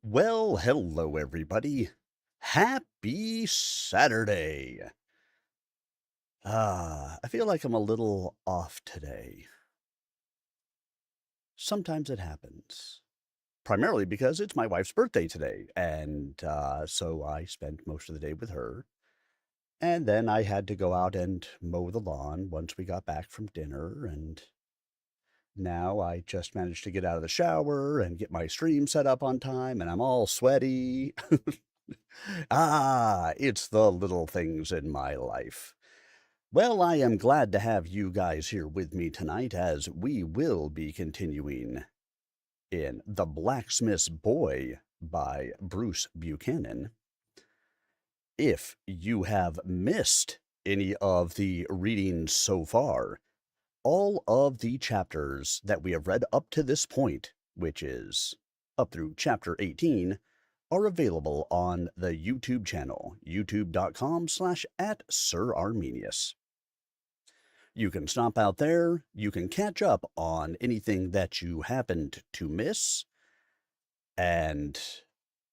Well, hello everybody. Happy Saturday. I feel like I'm a little off today. Sometimes it happens. Primarily because it's my wife's birthday today, and so I spent most of the day with her. And then I had to go out and mow the lawn once we got back from dinner, and now I just managed to get out of the shower and get my stream set up on time, and I'm all sweaty. It's the little things in my life. Well, I am glad to have you guys here with me tonight as we will be continuing in The Blacksmith's Boy by Bruce Buchanan. If you have missed any of the readings so far, all of the chapters that we have read up to this point, which is up through chapter 18, are available on the YouTube channel, youtube.com/@SirArminius. You can stop out there, you can catch up on anything that you happened to miss, and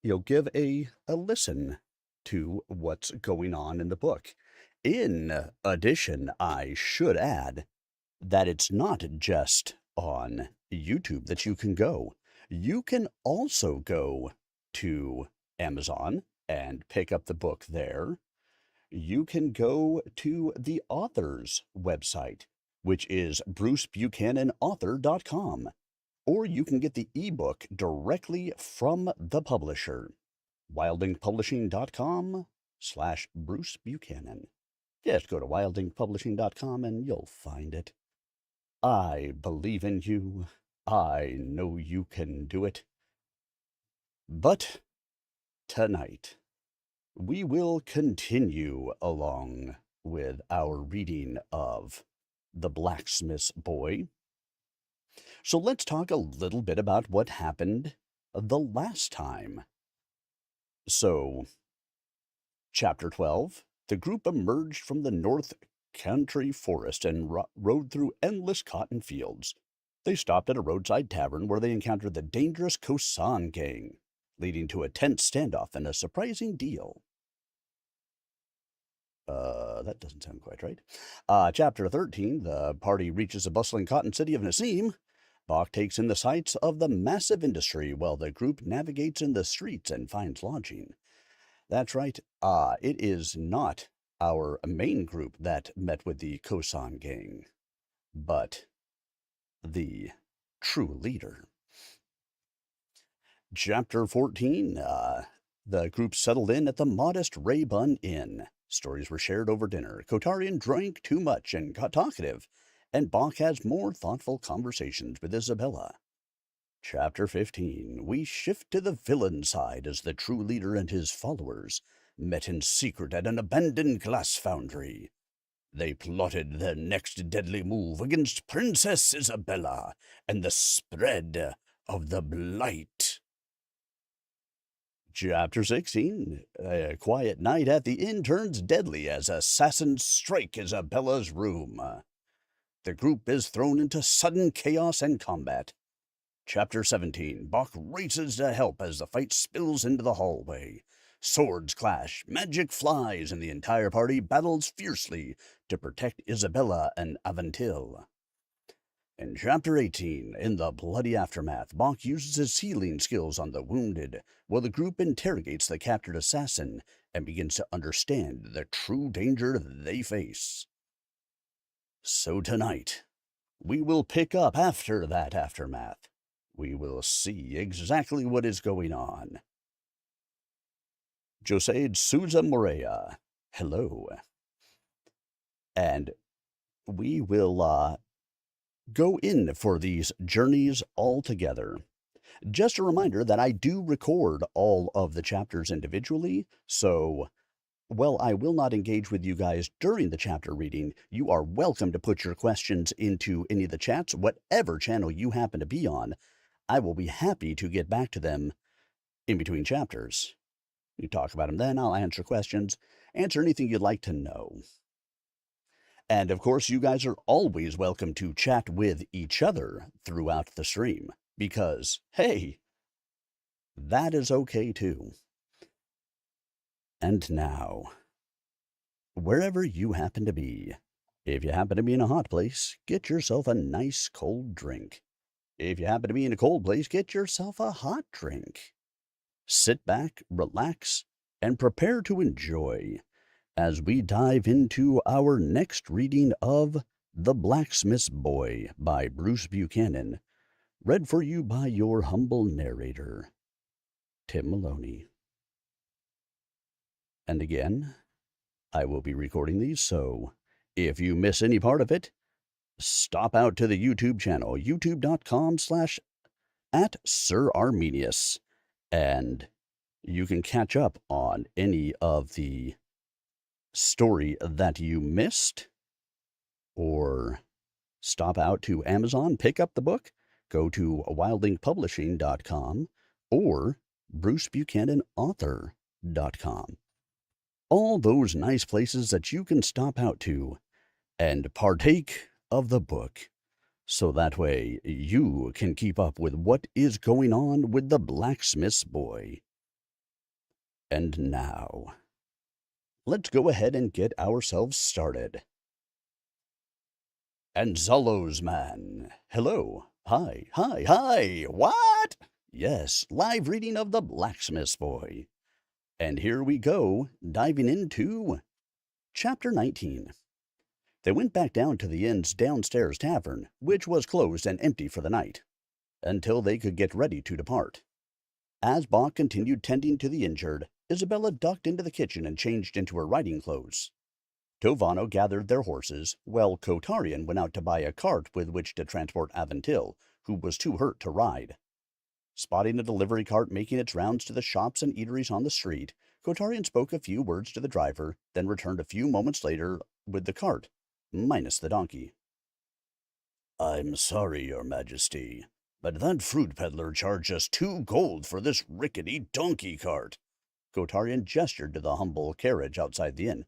you'll give a listen to what's going on in the book. In addition, I should add that it's not just on YouTube that you can go. You can also go to Amazon and pick up the book there. You can go to the author's website, which is brucebuchananauthor.com, or you can get the ebook directly from the publisher, wildinkpublishing.com/Bruce Buchanan. Just go to wildinkpublishing.com and you'll find it. I believe in you. I know you can do it. But tonight, we will continue along with our reading of The Blacksmith's Boy. So let's talk a little bit about what happened the last time. So, Chapter 12, the group emerged from the North Country forest and rode through endless cotton fields. They stopped at a roadside tavern where they encountered the dangerous Kosan gang, leading to a tense standoff and a surprising deal. That doesn't sound quite right. Chapter 13, the party reaches the bustling cotton city of Nassim. Bach takes in the sights of the massive industry while the group navigates in the streets and finds lodging. That's right. It is not our main group that met with the Kosan gang, but the true leader. Chapter 14, the group settled in at the modest Raybun Inn. Stories were shared over dinner. Kotarian drank too much and got talkative, and Bach has more thoughtful conversations with Isabella. Chapter 15, we shift to the villain side as the true leader and his followers met in secret at an abandoned glass foundry. They plotted their next deadly move against Princess Isabella and the spread of the blight. Chapter 16, a quiet night at the inn turns deadly as assassins strike Isabella's room. The group is thrown into sudden chaos and combat. Chapter 17, Bach races to help as the fight spills into the hallway. Swords clash, magic flies, and the entire party battles fiercely to protect Isabella and Aventil. In Chapter 18, in the bloody aftermath, Bach uses his healing skills on the wounded, while the group interrogates the captured assassin and begins to understand the true danger they face. So tonight, we will pick up after that aftermath. We will see exactly what is going on. Joseid Souza Morea, hello. And we will go in for these journeys all together. Just a reminder that I do record all of the chapters individually, so while I will not engage with you guys during the chapter reading, you are welcome to put your questions into any of the chats, whatever channel you happen to be on. I will be happy to get back to them in between chapters. You talk about them then, I'll answer questions, answer anything you'd like to know. And of course, you guys are always welcome to chat with each other throughout the stream, because, hey, That is okay too. And now, wherever you happen to be, if you happen to be in a hot place, get yourself a nice cold drink. If you happen to be in a cold place, get yourself a hot drink. Sit back, relax, and prepare to enjoy as we dive into our next reading of The Blacksmith's Boy by Bruce Buchanan, read for you by your humble narrator, Tim Maloney. And again, I will be recording these, so if you miss any part of it, stop out to the YouTube channel, youtube.com/@SirArminius, and you can catch up on any of the story that you missed, or stop out to Amazon, pick up the book, go to wildlinkpublishing.com or brucebuchananauthor.com. All those nice places that you can stop out to and partake of the book, so that way you can keep up with what is going on with the Blacksmith's Boy. And now, let's go ahead and get ourselves started. And Zolo's man. Hello. Hi. What? Yes, live reading of The Blacksmith's Boy. And here we go, diving into Chapter 19. They went back down to the inn's downstairs tavern, which was closed and empty for the night, until they could get ready to depart. As Bach continued tending to the injured, Isabella ducked into the kitchen and changed into her riding clothes. Tovano gathered their horses, while Kotarian went out to buy a cart with which to transport Aventil, who was too hurt to ride. Spotting a delivery cart making its rounds to the shops and eateries on the street, Kotarian spoke a few words to the driver, then returned a few moments later with the cart, minus the donkey. "I'm sorry, Your Majesty, but that fruit peddler charged us 2 gold for this rickety donkey cart." Kotarian gestured to the humble carriage outside the inn.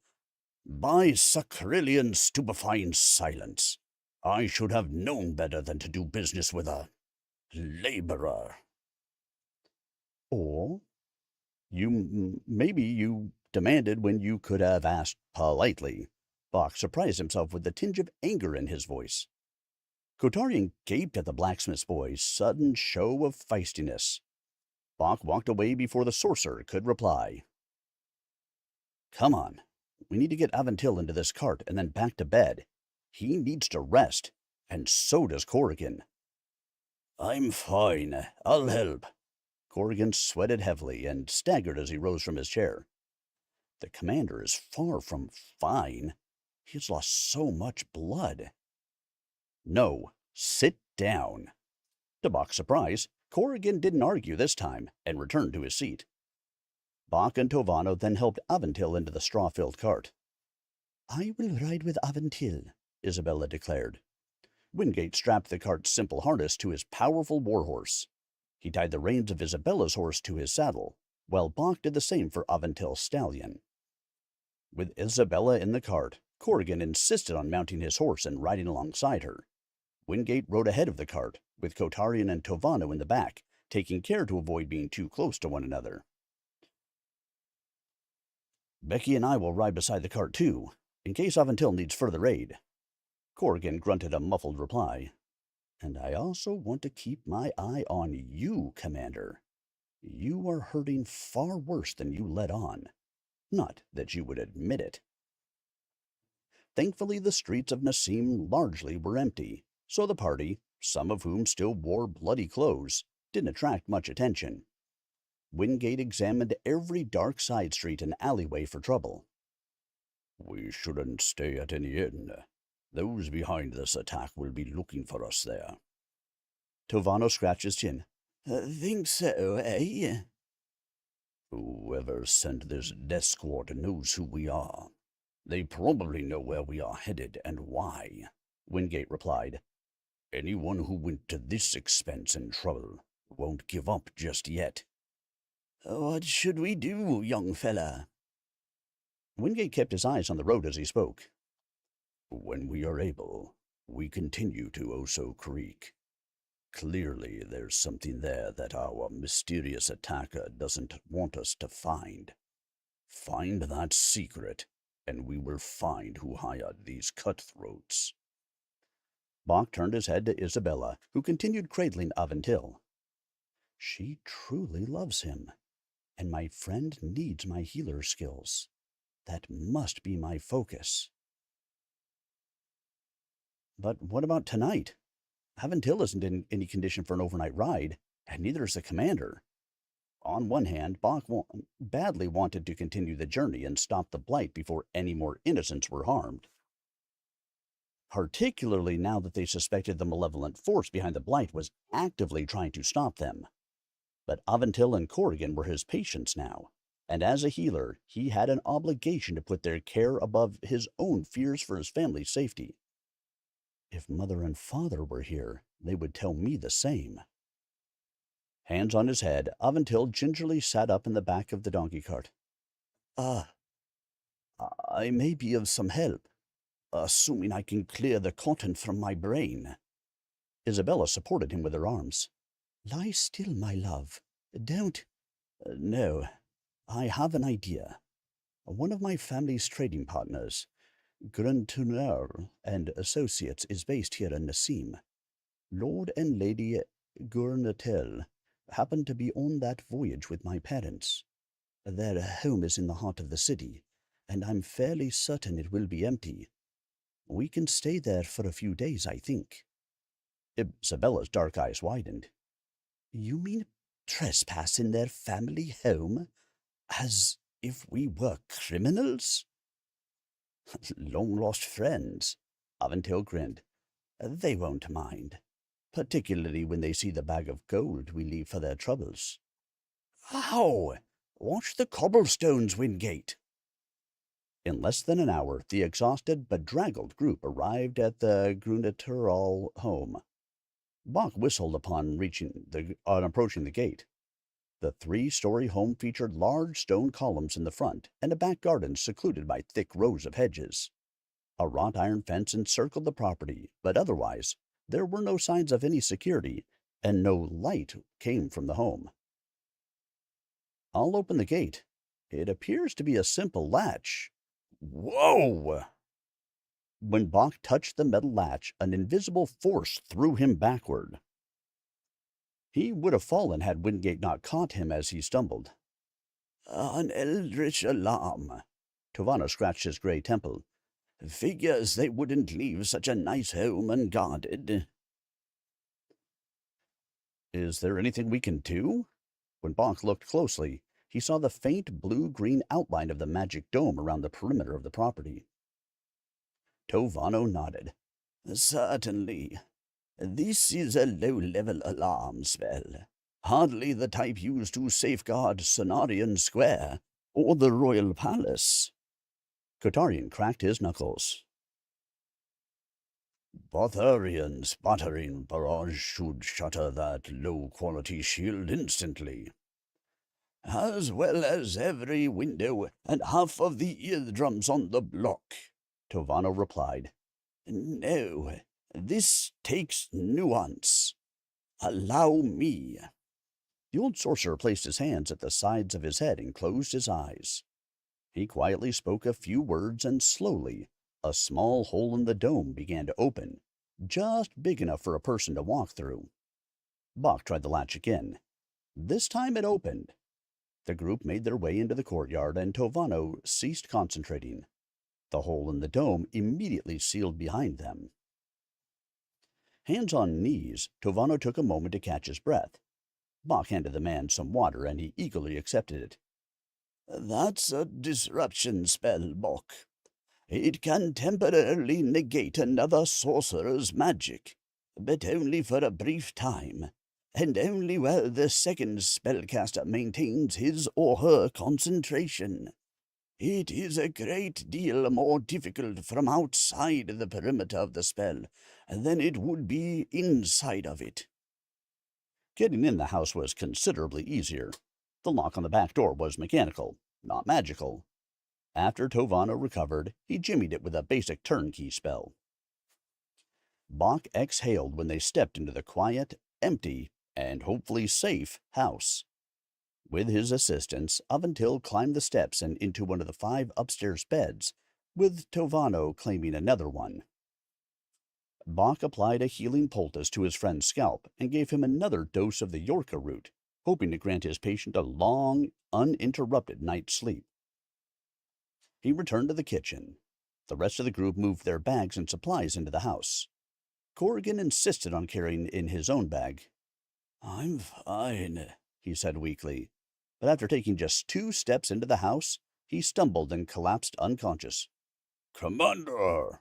"By sacrillion stupefying silence! I should have known better than to do business with a laborer." Or maybe you demanded when you could have asked politely. Bach surprised himself with the tinge of anger in his voice. Kotarian gaped at the blacksmith's boy's sudden show of feistiness. Bach walked away before the sorcerer could reply. "Come on. We need to get Aventil into this cart and then back to bed. He needs to rest, and so does Corrigan." "I'm fine. I'll help." Corrigan sweated heavily and staggered as he rose from his chair. The commander is far from fine. He has lost so much blood. "No, sit down." To Bach's surprise, Corrigan didn't argue this time and returned to his seat. Bach and Tovano then helped Aventil into the straw-filled cart. "I will ride with Aventil," Isabella declared. Wingate strapped the cart's simple harness to his powerful warhorse. He tied the reins of Isabella's horse to his saddle, while Bach did the same for Aventil's stallion. With Isabella in the cart, Corrigan insisted on mounting his horse and riding alongside her. Wingate rode ahead of the cart, with Kotarian and Tovano in the back, taking care to avoid being too close to one another. "Becky and I will ride beside the cart too, in case Aventil needs further aid." Corrigan grunted a muffled reply. "And I also want to keep my eye on you, Commander. You are hurting far worse than you let on. Not that you would admit it." Thankfully, the streets of Nassim largely were empty, so the party, some of whom still wore bloody clothes, didn't attract much attention. Wingate examined every dark side street and alleyway for trouble. "We shouldn't stay at any inn. Those behind this attack will be looking for us there." Tovano scratched his chin. "Think so, eh?" "Whoever sent this death squad knows who we are. They probably know where we are headed and why," Wingate replied. "Anyone who went to this expense and trouble won't give up just yet." "What should we do, young fella?" Wingate kept his eyes on the road as he spoke. "When we are able, we continue to Oso Creek. Clearly, there's something there that our mysterious attacker doesn't want us to find. Find that secret, and we will find who hired these cutthroats." Bach turned his head to Isabella, who continued cradling Aventil. "She truly loves him, and my friend needs my healer skills. That must be my focus." "But what about tonight? Aventil isn't in any condition for an overnight ride, and neither is the commander." On one hand, Bach badly wanted to continue the journey and stop the blight before any more innocents were harmed, particularly now that they suspected the malevolent force behind the blight was actively trying to stop them. But Aventil and Corrigan were his patients now, and as a healer, he had an obligation to put their care above his own fears for his family's safety. If Mother and Father were here, they would tell me the same. Hands on his head, Aventil gingerly sat up in the back of the donkey cart. "Ah, I may be of some help, assuming I can clear the cotton from my brain." Isabella supported him with her arms. "Lie still, my love. Don't—" "No, I have an idea. One of my family's trading partners, Gruntunner and Associates, is based here in Nassim. Lord and Lady Gurnatel happened to be on that voyage with my parents. Their home is in the heart of the city, and I'm fairly certain it will be empty. We can stay there for a few days, I think." Isabella's dark eyes widened. "You mean trespass in their family home? As if we were criminals?" "Long-lost friends," Aventil grinned. "They won't mind, particularly when they see the bag of gold we leave for their troubles." "Ow! Watch the cobblestones, Wingate." In less than an hour, the exhausted, bedraggled group arrived at the Grunatural home. Bach whistled upon approaching the gate. The three-story home featured large stone columns in the front and a back garden secluded by thick rows of hedges. A wrought iron fence encircled the property, but otherwise there were no signs of any security, and no light came from the home. "I'll open the gate. It appears to be a simple latch." "Whoa!" When Bach touched the metal latch, an invisible force threw him backward. He would have fallen had Wingate not caught him as he stumbled. "An eldritch alarm." Tovano scratched his gray temple. "Figures they wouldn't leave such a nice home unguarded." "Is there anything we can do?" When Bach looked closely, he saw the faint blue-green outline of the magic dome around the perimeter of the property. Tovano nodded. "Certainly. This is a low-level alarm spell. Hardly the type used to safeguard Cenarian Square or the Royal Palace." Kotarian cracked his knuckles. "Botharian sputtering barrage should shatter that low-quality shield instantly." "As well as every window and half of the eardrums on the block," Tovano replied. "No, this takes nuance. Allow me." The old sorcerer placed his hands at the sides of his head and closed his eyes. He quietly spoke a few words, and slowly a small hole in the dome began to open, just big enough for a person to walk through. Bach tried the latch again. This time it opened. The group made their way into the courtyard, and Tovano ceased concentrating. The hole in the dome immediately sealed behind them. Hands on knees, Tovano took a moment to catch his breath. Bach handed the man some water, and he eagerly accepted it. "That's a disruption spell, Bach. It can temporarily negate another sorcerer's magic, but only for a brief time, and only while the second spellcaster maintains his or her concentration. It is a great deal more difficult from outside the perimeter of the spell than it would be inside of it." Getting in the house was considerably easier. The lock on the back door was mechanical, not magical. After Tovano recovered, he jimmied it with a basic turnkey spell. Bach exhaled when they stepped into the quiet, empty, and hopefully safe house. With his assistance, Aventil climbed the steps and into one of the 5 upstairs beds, with Tovano claiming another one. Bach applied a healing poultice to his friend's scalp and gave him another dose of the Yorka root, hoping to grant his patient a long, uninterrupted night's sleep. He returned to the kitchen. The rest of the group moved their bags and supplies into the house. Corrigan insisted on carrying in his own bag. "I'm fine," he said weakly, but after taking just 2 steps into the house, he stumbled and collapsed unconscious. "Commander!"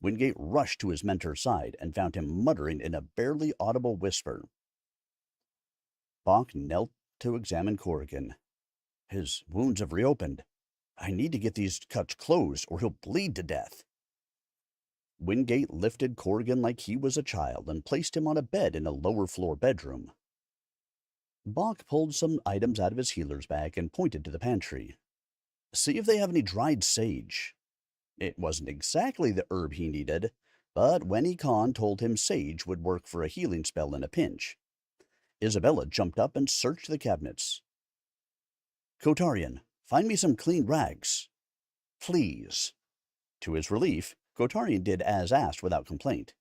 Wingate rushed to his mentor's side and found him muttering in a barely audible whisper. Bach knelt to examine Corrigan. "His wounds have reopened. I need to get these cuts closed or he'll bleed to death." Wingate lifted Corrigan like he was a child and placed him on a bed in a lower-floor bedroom. Bach pulled some items out of his healer's bag and pointed to the pantry. "See if they have any dried sage." It wasn't exactly the herb he needed, but Weni Khan told him sage would work for a healing spell in a pinch. Isabella jumped up and searched the cabinets. "Kotarian, find me some clean rags." "Please." To his relief, Kotarian did as asked without complaint.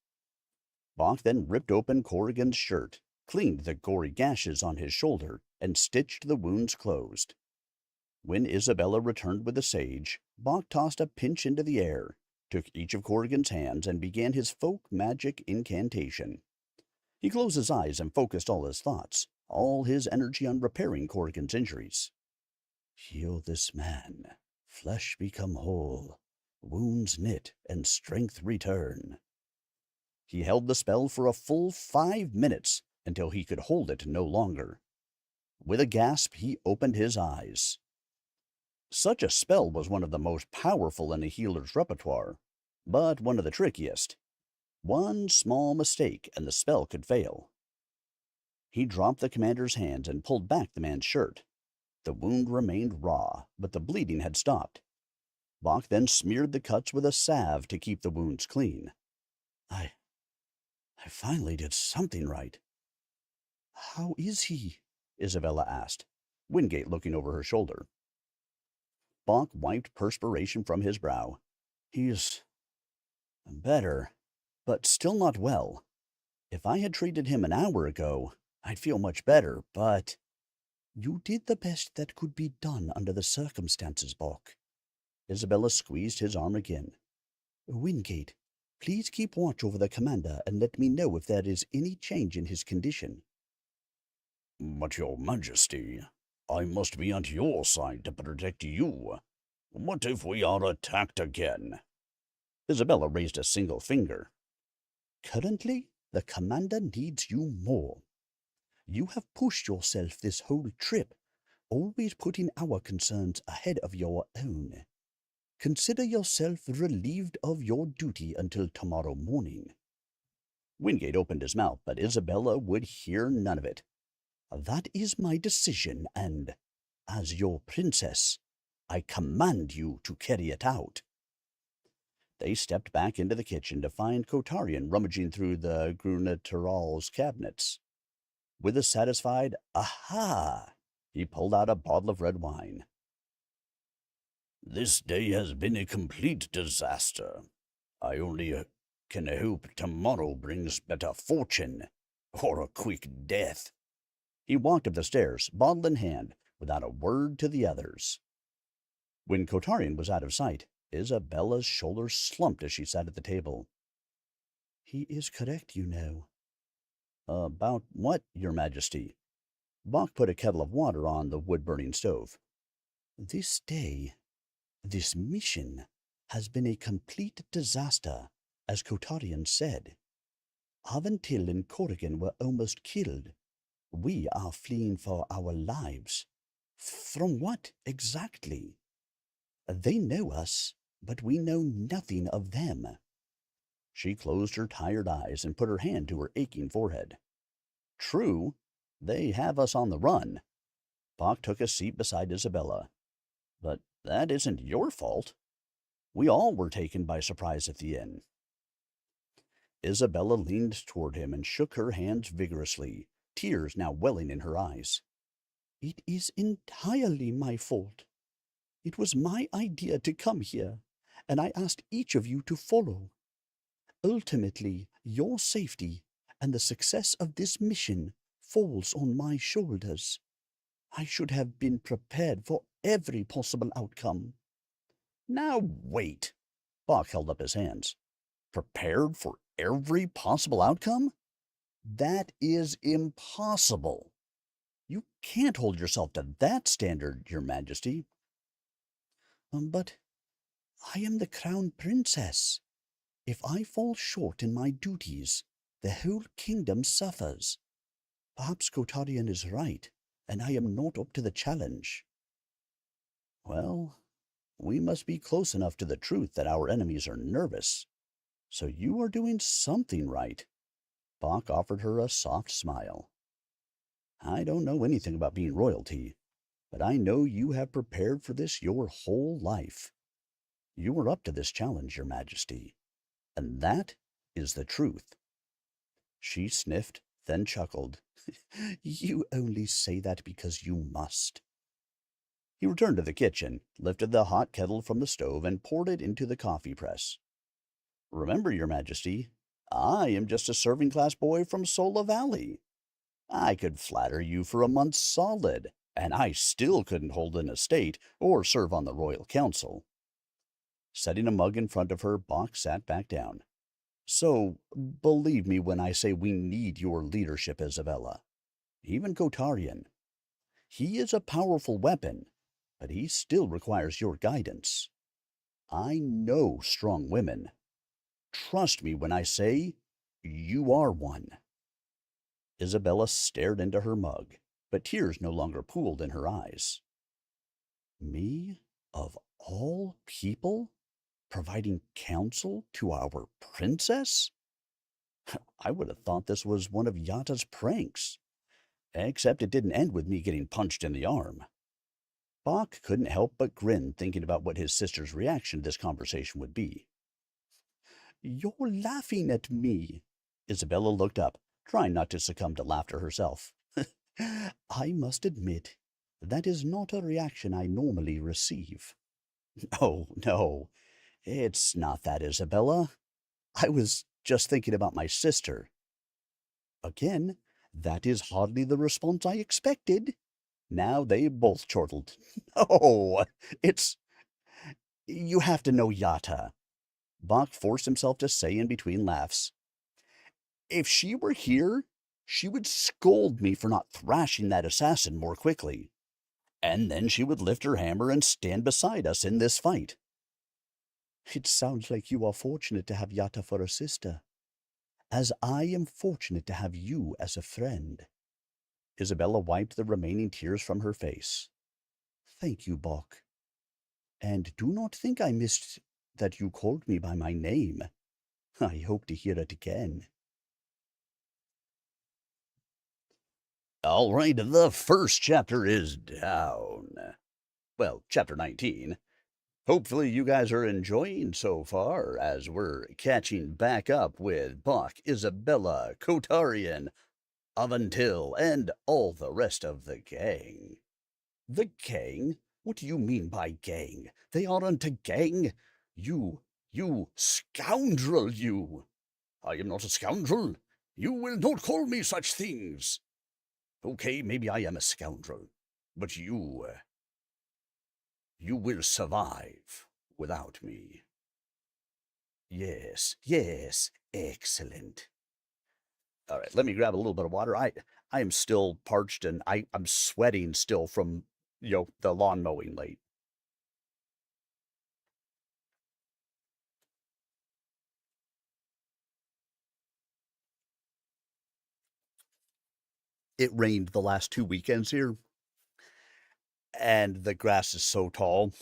Bach then ripped open Corrigan's shirt, cleaned the gory gashes on his shoulder, and stitched the wounds closed. When Isabella returned with the sage, Bach tossed a pinch into the air, took each of Corrigan's hands, and began his folk magic incantation. He closed his eyes and focused all his thoughts, all his energy on repairing Corrigan's injuries. "Heal this man, flesh become whole, wounds knit, and strength return." He held the spell for a full 5 minutes, until he could hold it no longer. With a gasp, he opened his eyes. Such a spell was one of the most powerful in a healer's repertoire, but one of the trickiest. One small mistake and the spell could fail. He dropped the commander's hands and pulled back the man's shirt. The wound remained raw, but the bleeding had stopped. Bach then smeared the cuts with a salve to keep the wounds clean. I finally did something right." "How is he?" Isabella asked, Wingate looking over her shoulder. Bach wiped perspiration from his brow. "He's better, but still not well. If I had treated him an hour ago, I'd feel much better, but—" "You did the best that could be done under the circumstances, Bach." Isabella squeezed his arm again. "Wingate, please keep watch over the commander and let me know if there is any change in his condition." "But, Your Majesty, I must be at your side to protect you. What if we are attacked again?" Isabella raised a single finger. "Currently, the commander needs you more. You have pushed yourself this whole trip, always putting our concerns ahead of your own. Consider yourself relieved of your duty until tomorrow morning." Wingate opened his mouth, but Isabella would hear none of it. "That is my decision, and, as your princess, I command you to carry it out." They stepped back into the kitchen to find Kotarian rummaging through the Gruneteral's cabinets. With a satisfied "Aha!" he pulled out a bottle of red wine. "This day has been a complete disaster. I only can hope tomorrow brings better fortune, or a quick death." He walked up the stairs, bottle in hand, without a word to the others. When Kotarian was out of sight, Isabella's shoulders slumped as she sat at the table. "He is correct, you know." "About what, Your Majesty?" Bach put a kettle of water on the wood-burning stove. "This day, this mission, has been a complete disaster, as Kotarian said. Aventil and Corrigan were almost killed. We are fleeing for our lives. From what, exactly? They know us, but we know nothing of them." She closed her tired eyes and put her hand to her aching forehead. "True, they have us on the run." Bach took a seat beside Isabella. "But that isn't your fault. We all were taken by surprise at the inn." Isabella leaned toward him and shook her hands vigorously, tears now welling in her eyes. "It is entirely my fault. It was my idea to come here, and I asked each of you to follow. Ultimately, your safety and the success of this mission falls on my shoulders. I should have been prepared for every possible outcome." Now wait. Bach held up his hands. Prepared for every possible outcome? That is impossible. You can't hold yourself to that standard, Your Majesty. But I am the crown princess. If I fall short in my duties, the whole kingdom suffers. Perhaps Kotarian is right, and I am not up to the challenge. Well, we must be close enough to the truth that our enemies are nervous. So you are doing something right. Bach offered her a soft smile. I don't know anything about being royalty, but I know you have prepared for this your whole life. You are up to this challenge, Your Majesty, and that is the truth. She sniffed, then chuckled. You only say that because you must. He returned to the kitchen, lifted the hot kettle from the stove, and poured it into the coffee press. Remember, Your Majesty, I am just a serving-class boy from Sola Valley. I could flatter you for a month solid, and I still couldn't hold an estate or serve on the royal council. Setting a mug in front of her, Bach sat back down. So, believe me when I say we need your leadership, Isabella. Even Kotarian. He is a powerful weapon, but he still requires your guidance. I know strong women. Trust me when I say you are one. Isabella stared into her mug, but tears no longer pooled in her eyes. Me, of all people, providing counsel to our princess? I would have thought this was one of Yata's pranks. Except it didn't end with me getting punched in the arm. Bach couldn't help but grin thinking about what his sister's reaction to this conversation would be. You're laughing at me. Isabella looked up, trying not to succumb to laughter herself. I must admit, that is not a reaction I normally receive. Oh, no, it's not that, Isabella. I was just thinking about my sister. Again, that is hardly the response I expected. Now they both chortled. No, it's... You have to know Yata. Bach forced himself to say in between laughs. If she were here, she would scold me for not thrashing that assassin more quickly. And then she would lift her hammer and stand beside us in this fight. It sounds like you are fortunate to have Yata for a sister, as I am fortunate to have you as a friend. Isabella wiped the remaining tears from her face. Thank you, Bach. And do not think I missed that you called me by my name. I hope to hear it again. All right, the first chapter is down. Well, chapter 19. Hopefully you guys are enjoying so far as we're catching back up with Bach, Isabella, Kotarian, Aventil, and all the rest of the gang. The gang? What do you mean by gang? They aren't a gang. You scoundrel, you! I am not a scoundrel. You will not call me such things. Okay, maybe I am a scoundrel, but you will survive without me. Yes, excellent. All right, let me grab a little bit of water. I am still parched and I'm sweating still from, the lawn mowing late. It rained the last 2 weekends here, and the grass is so tall.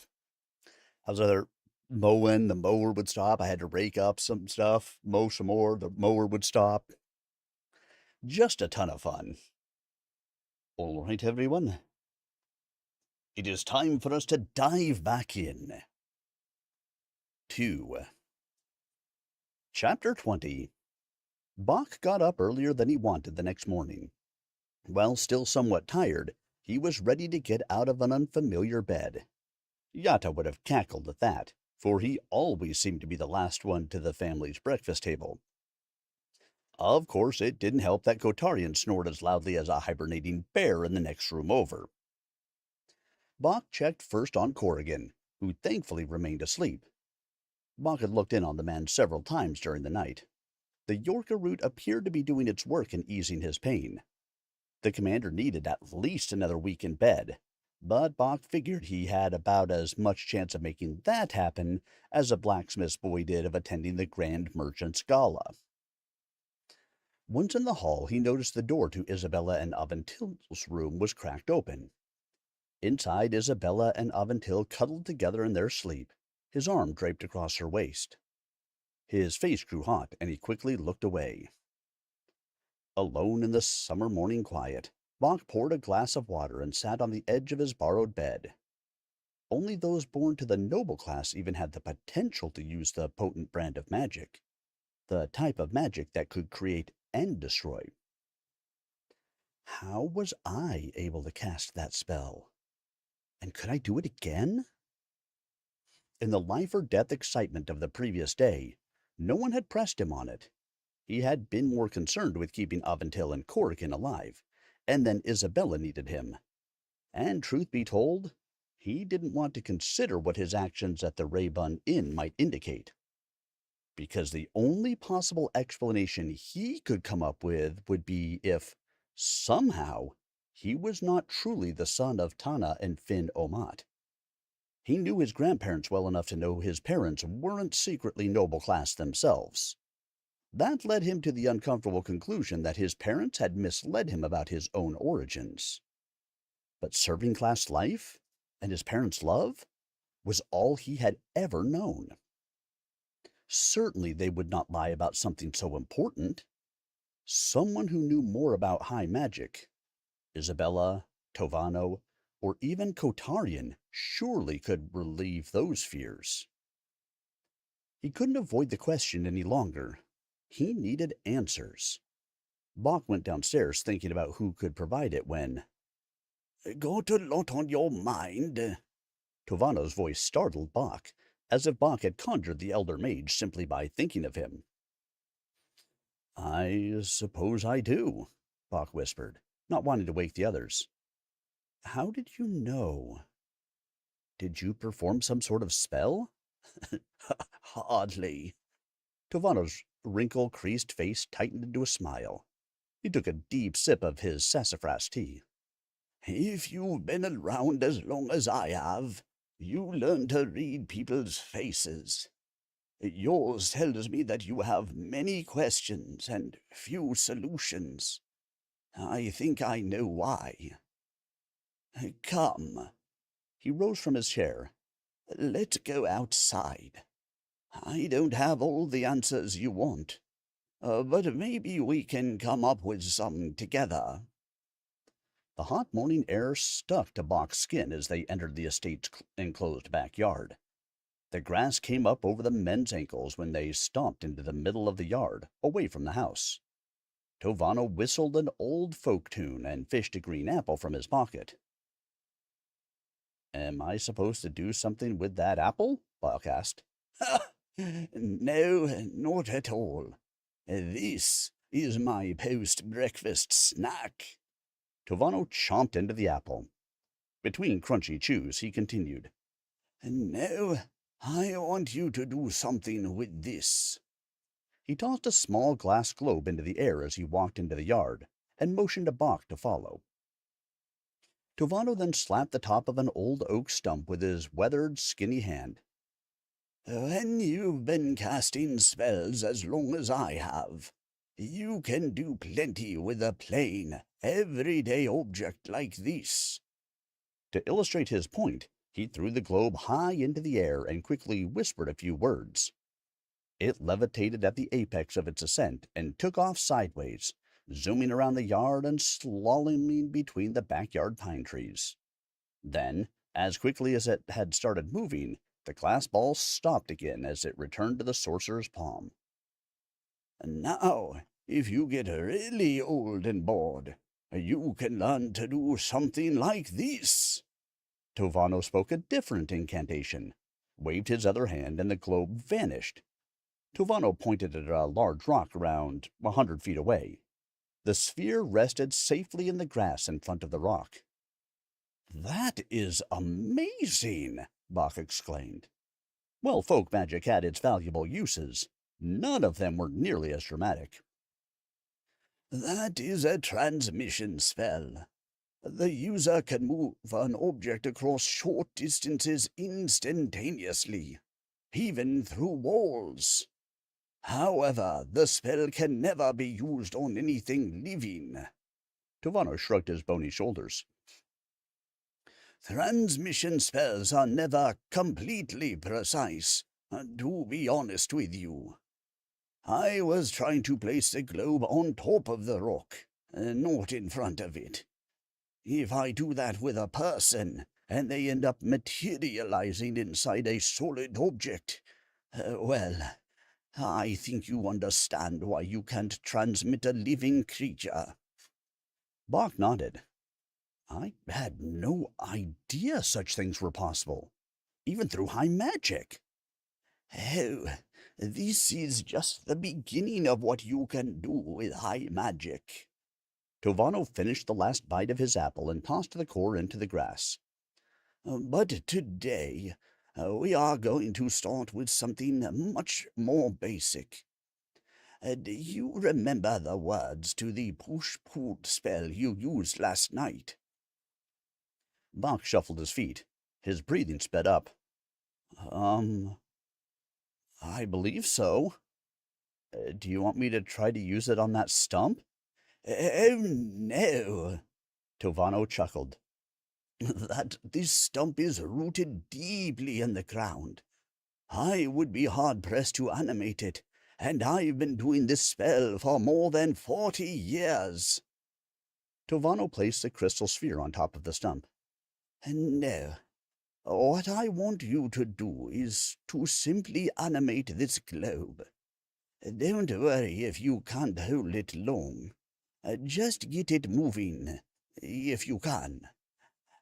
I was either mowing, the mower would stop. I had to rake up some stuff, mow some more, the mower would stop. Just a ton of fun. All right, everyone. It is time for us to dive back in to Chapter 20, Bach got up earlier than he wanted the next morning. While still somewhat tired, he was ready to get out of an unfamiliar bed. Yata would have cackled at that, for he always seemed to be the last one to the family's breakfast table. Of course, it didn't help that Kotarian snored as loudly as a hibernating bear in the next room over. Bach checked first on Corrigan, who thankfully remained asleep. Bach had looked in on the man several times during the night. The Yorka root appeared to be doing its work in easing his pain. The commander needed at least another week in bed, but Bach figured he had about as much chance of making that happen as a blacksmith's boy did of attending the Grand Merchant's Gala. Once in the hall, he noticed the door to Isabella and Aventil's room was cracked open. Inside, Isabella and Aventil cuddled together in their sleep, his arm draped across her waist. His face grew hot, and he quickly looked away. Alone in the summer morning quiet, Bach poured a glass of water and sat on the edge of his borrowed bed. Only those born to the noble class even had the potential to use the potent brand of magic, the type of magic that could create and destroy. How was I able to cast that spell? And could I do it again? In the life or death excitement of the previous day, no one had pressed him on it. He had been more concerned with keeping Aventil and Corrigan alive, and then Isabella needed him. And truth be told, he didn't want to consider what his actions at the Raybun Inn might indicate. Because the only possible explanation he could come up with would be if, somehow, he was not truly the son of Tana and Finn Omat. He knew his grandparents well enough to know his parents weren't secretly noble class themselves. That led him to the uncomfortable conclusion that his parents had misled him about his own origins. But serving class life, and his parents' love, was all he had ever known. Certainly they would not lie about something so important. Someone who knew more about high magic, Isabella, Tovano, or even Kotarian, surely could relieve those fears. He couldn't avoid the question any longer. He needed answers. Bach went downstairs thinking about who could provide it when... "Got a lot on your mind?" Tovano's voice startled Bach, as if Bach had conjured the elder mage simply by thinking of him. "I suppose I do," Bach whispered, not wanting to wake the others. "How did you know? Did you perform some sort of spell?" "Hardly." Tovano's wrinkle-creased face tightened into a smile. He took a deep sip of his sassafras tea. "If you've been around as long as I have, you learn to read people's faces. Yours tells me that you have many questions and few solutions. I think I know why. Come." He rose from his chair. "Let's go outside. I don't have all the answers you want, but maybe we can come up with some together." The hot morning air stuck to Bach's skin as they entered the estate's enclosed backyard. The grass came up over the men's ankles when they stomped into the middle of the yard, away from the house. Tovano whistled an old folk tune and fished a green apple from his pocket. "Am I supposed to do something with that apple?" Bach asked. "No, not at all. This is my post-breakfast snack." Tovano chomped into the apple. Between crunchy chews, he continued. "Now, I want you to do something with this." He tossed a small glass globe into the air as he walked into the yard, and motioned to Bach to follow. Tovano then slapped the top of an old oak stump with his weathered, skinny hand. "When you've been casting spells as long as I have, you can do plenty with a plain, everyday object like this." To illustrate his point, he threw the globe high into the air and quickly whispered a few words. It levitated at the apex of its ascent and took off sideways, zooming around the yard and slaloming between the backyard pine trees. Then, as quickly as it had started moving, the glass ball stopped again as it returned to the sorcerer's palm. "Now, if you get really old and bored, you can learn to do something like this." Tovano spoke a different incantation, waved his other hand, and the globe vanished. Tovano pointed at a large rock around 100 feet away. The sphere rested safely in the grass in front of the rock. "That is amazing!" Bach exclaimed. Well, folk magic had its valuable uses. None of them were nearly as dramatic. "That is a transmission spell. The user can move an object across short distances instantaneously, even through walls. However, the spell can never be used on anything living." Tovano shrugged his bony shoulders. "Transmission spells are never completely precise, to be honest with you. I was trying to place the globe on top of the rock, not in front of it. If I do that with a person, and they end up materializing inside a solid object, well, I think you understand why you can't transmit a living creature." Bach nodded. I had no idea such things were possible, even through high magic. "Oh, this is just the beginning of what you can do with high magic." Tovano finished the last bite of his apple and tossed the core into the grass. "But today, we are going to start with something much more basic. Do you remember the words to the push-pull spell you used last night?" Bach shuffled his feet. His breathing sped up. I believe so. Do you want me to try to use it on that stump?" "Oh, no." Tovano chuckled. This stump is rooted deeply in the ground. I would be hard-pressed to animate it, and I've been doing this spell for more than 40 years. Tovano placed the crystal sphere on top of the stump. "No. What I want you to do is to simply animate this globe. Don't worry if you can't hold it long. Just get it moving, if you can.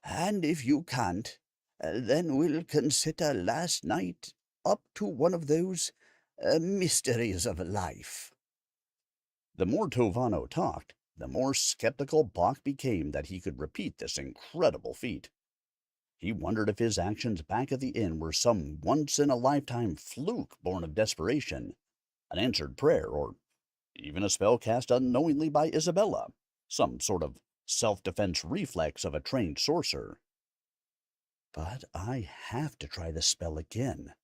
And if you can't, then we'll consider last night up to one of those mysteries of life." The more Tovano talked, the more skeptical Bach became that he could repeat this incredible feat. He wondered if his actions back at the inn were some once-in-a-lifetime fluke born of desperation, an answered prayer, or even a spell cast unknowingly by Isabella, some sort of self-defense reflex of a trained sorcerer. But I have to try the spell again.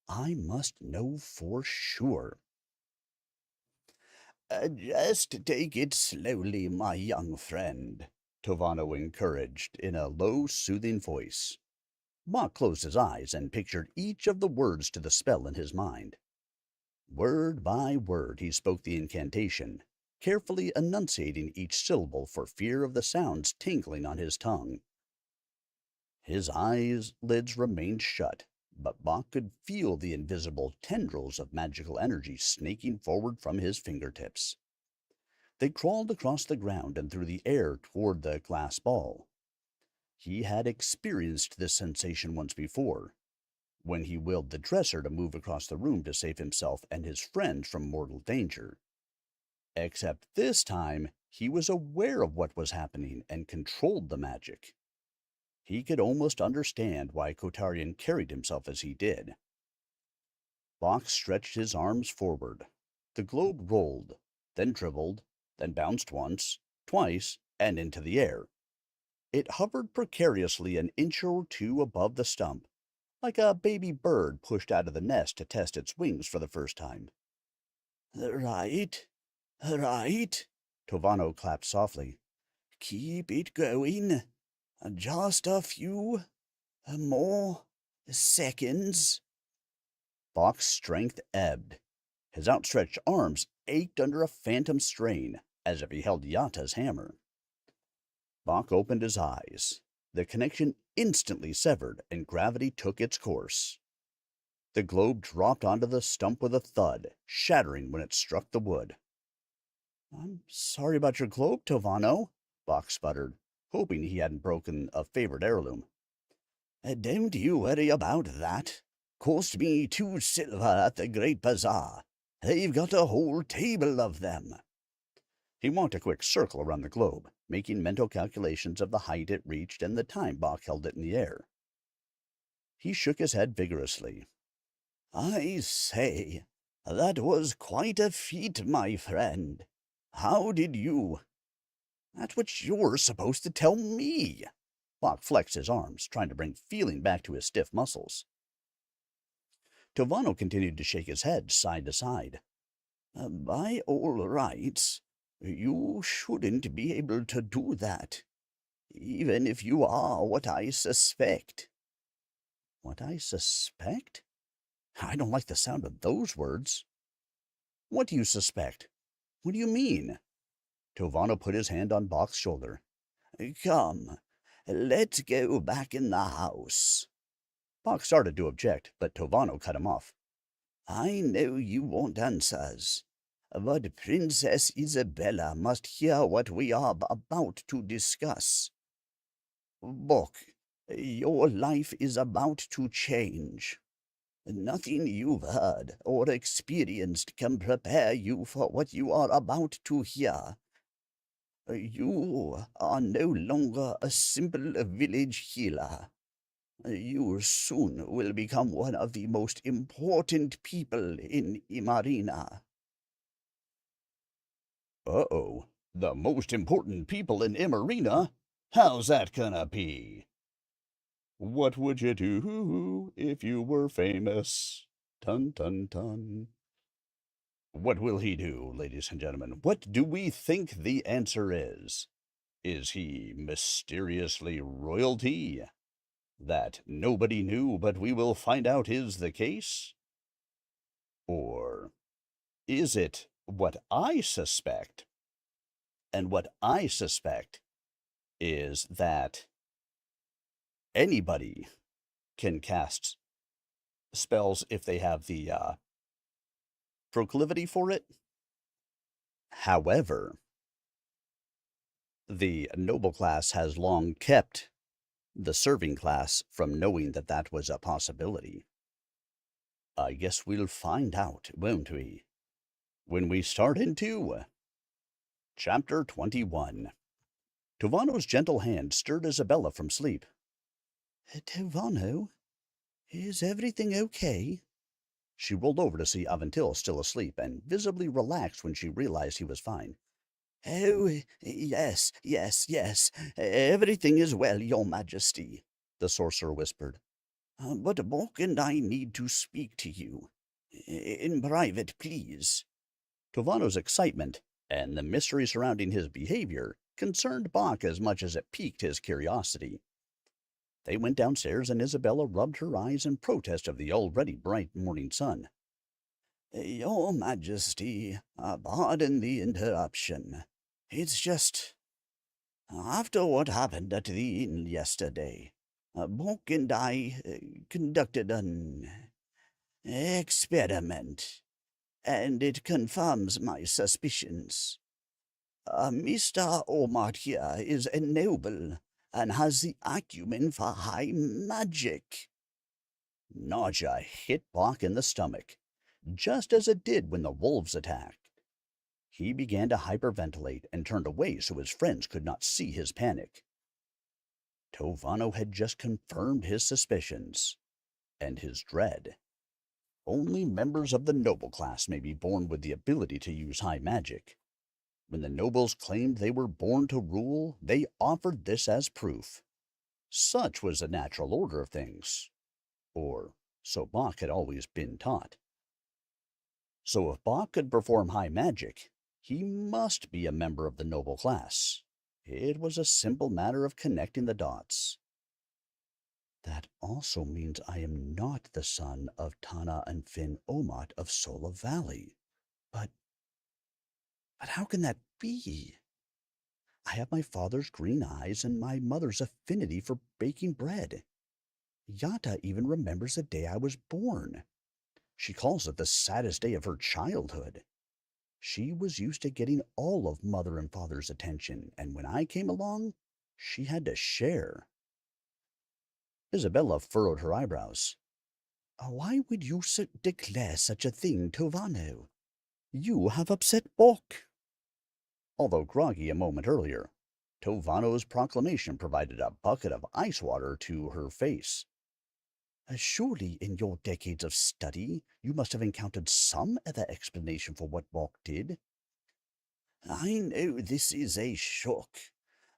I must know for sure. "Just take it slowly, my young friend," Tovano encouraged in a low, soothing voice. Bach closed his eyes and pictured each of the words to the spell in his mind. Word by word he spoke the incantation, carefully enunciating each syllable for fear of the sounds tingling on his tongue. His eyelids remained shut, but Bach could feel the invisible tendrils of magical energy snaking forward from his fingertips. They crawled across the ground and through the air toward the glass ball. He had experienced this sensation once before, when he willed the dresser to move across the room to save himself and his friends from mortal danger. Except this time, he was aware of what was happening and controlled the magic. He could almost understand why Kotarian carried himself as he did. Bach stretched his arms forward. The globe rolled, then dribbled, then bounced once, twice, and into the air. It hovered precariously an inch or two above the stump, like a baby bird pushed out of the nest to test its wings for the first time. "Right, right," Tovano clapped softly. "Keep it going. Just a few more seconds." Bach's strength ebbed. His outstretched arms ached under a phantom strain, as if he held Yata's hammer. Bach opened his eyes. The connection instantly severed, and gravity took its course. The globe dropped onto the stump with a thud, shattering when it struck the wood. I'm sorry about your globe, Tovano, Bach sputtered, hoping he hadn't broken a favorite heirloom. Don't you worry about that. Cost me 2 silver at the Great Bazaar. They've got a whole table of them. He walked a quick circle around the globe, making mental calculations of the height it reached and the time Bach held it in the air. He shook his head vigorously. I say, that was quite a feat, my friend. How did you? That's what you're supposed to tell me. Bach flexed his arms, trying to bring feeling back to his stiff muscles. Tovano continued to shake his head side to side. By all rights, you shouldn't be able to do that, even if you are what I suspect. What I suspect? I don't like the sound of those words. What do you suspect? What do you mean? Tovano put his hand on Bach's shoulder. Come, let's go back in the house. Bach started to object, but Tovano cut him off. I know you want answers, but Princess Isabella must hear what we are about to discuss. Bach, your life is about to change. Nothing you've heard or experienced can prepare you for what you are about to hear. You are no longer a simple village healer. You soon will become one of the most important people in Imarina. Uh-oh. The most important people in Imarina? How's that gonna be? What would you do if you were famous? Dun dun dun. What will he do, ladies and gentlemen? What do we think the answer is? Is he mysteriously royalty? That nobody knew, but we will find out is the case? Or is it what I suspect? And what I suspect is that anybody can cast spells if they have the proclivity for it. However, the noble class has long kept the serving class from knowing that that was a possibility. I guess we'll find out, won't we? When we start into Chapter 21. Tovano's gentle hand stirred Isabella from sleep. Tovano, is everything okay? She rolled over to see Aventil still asleep and visibly relaxed when she realized he was fine. Oh, yes. Everything is well, your majesty, the sorcerer whispered. But Bok and I need to speak to you. In private, please. Tovano's excitement and the mystery surrounding his behavior concerned Bach as much as it piqued his curiosity. They went downstairs, and Isabella rubbed her eyes in protest of the already bright morning sun. Your Majesty, pardon the interruption. It's just, after what happened at the inn yesterday, Bok and I conducted an experiment, and it confirms my suspicions. Mr. Ormart here is a noble and has the acumen for high magic. Nausea hit Bach in the stomach, just as it did when the wolves attacked. He began to hyperventilate and turned away so his friends could not see his panic. Tovano had just confirmed his suspicions and his dread. Only members of the noble class may be born with the ability to use high magic. When the nobles claimed they were born to rule, they offered this as proof. Such was the natural order of things. Or so Bach had always been taught. So if Bach could perform high magic, he must be a member of the noble class. It was a simple matter of connecting the dots. That also means I am not the son of Tana and Finn Omat of Sola Valley. But how can that be? I have my father's green eyes and my mother's affinity for baking bread. Yata even remembers the day I was born. She calls it the saddest day of her childhood. She was used to getting all of Mother and Father's attention, and when I came along, she had to share. Isabella furrowed her eyebrows. Why would you declare such a thing, Tovano? You have upset Bok. Although groggy a moment earlier, Tovano's proclamation provided a bucket of ice water to her face. Surely, in your decades of study, you must have encountered some other explanation for what Bok did. I know this is a shock,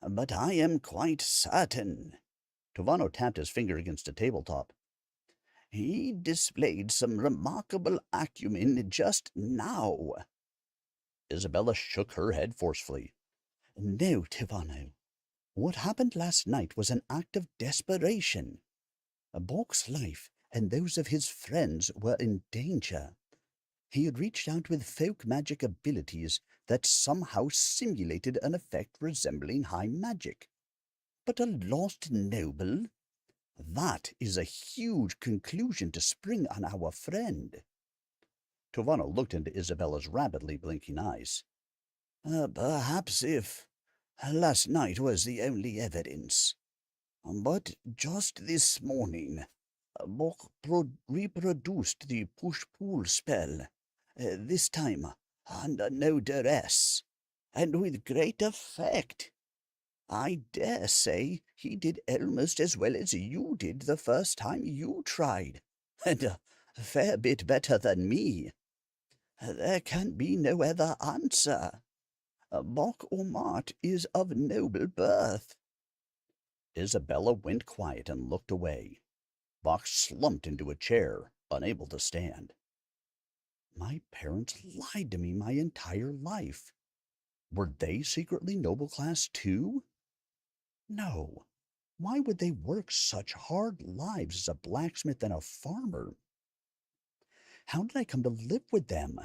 but I am quite certain. Tovano tapped his finger against a tabletop. He displayed some remarkable acumen just now. Isabella shook her head forcefully. No, Tovano. What happened last night was an act of desperation. Bok's life and those of his friends were in danger. He had reached out with folk magic abilities that somehow simulated an effect resembling high magic. But a lost noble? That is a huge conclusion to spring on our friend. Tovano looked into Isabella's rapidly blinking eyes. Perhaps if last night was the only evidence. But just this morning, Bok reproduced the push-pull spell, this time under no duress, and with great effect. I dare say he did almost as well as you did the first time you tried, and a fair bit better than me. There can be no other answer. Bok Ormat is of noble birth. Isabella went quiet and looked away. Bok slumped into a chair, unable to stand. My parents lied to me my entire life. Were they secretly noble class too? No. Why would they work such hard lives as a blacksmith and a farmer? How did I come to live with them?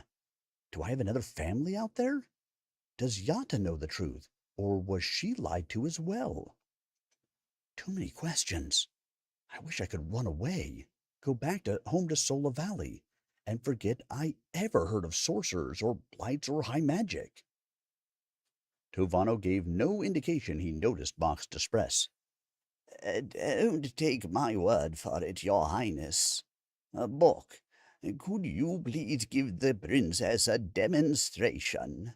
Do I have another family out there? Does Yata know the truth, or was she lied to as well? Too many questions. I wish I could run away, go back home to Sola Valley, and forget I ever heard of sorcerers or blights or high magic. Tovano gave no indication he noticed Bok's distress. Don't take my word for it, your highness. Bok, could you please give the princess a demonstration?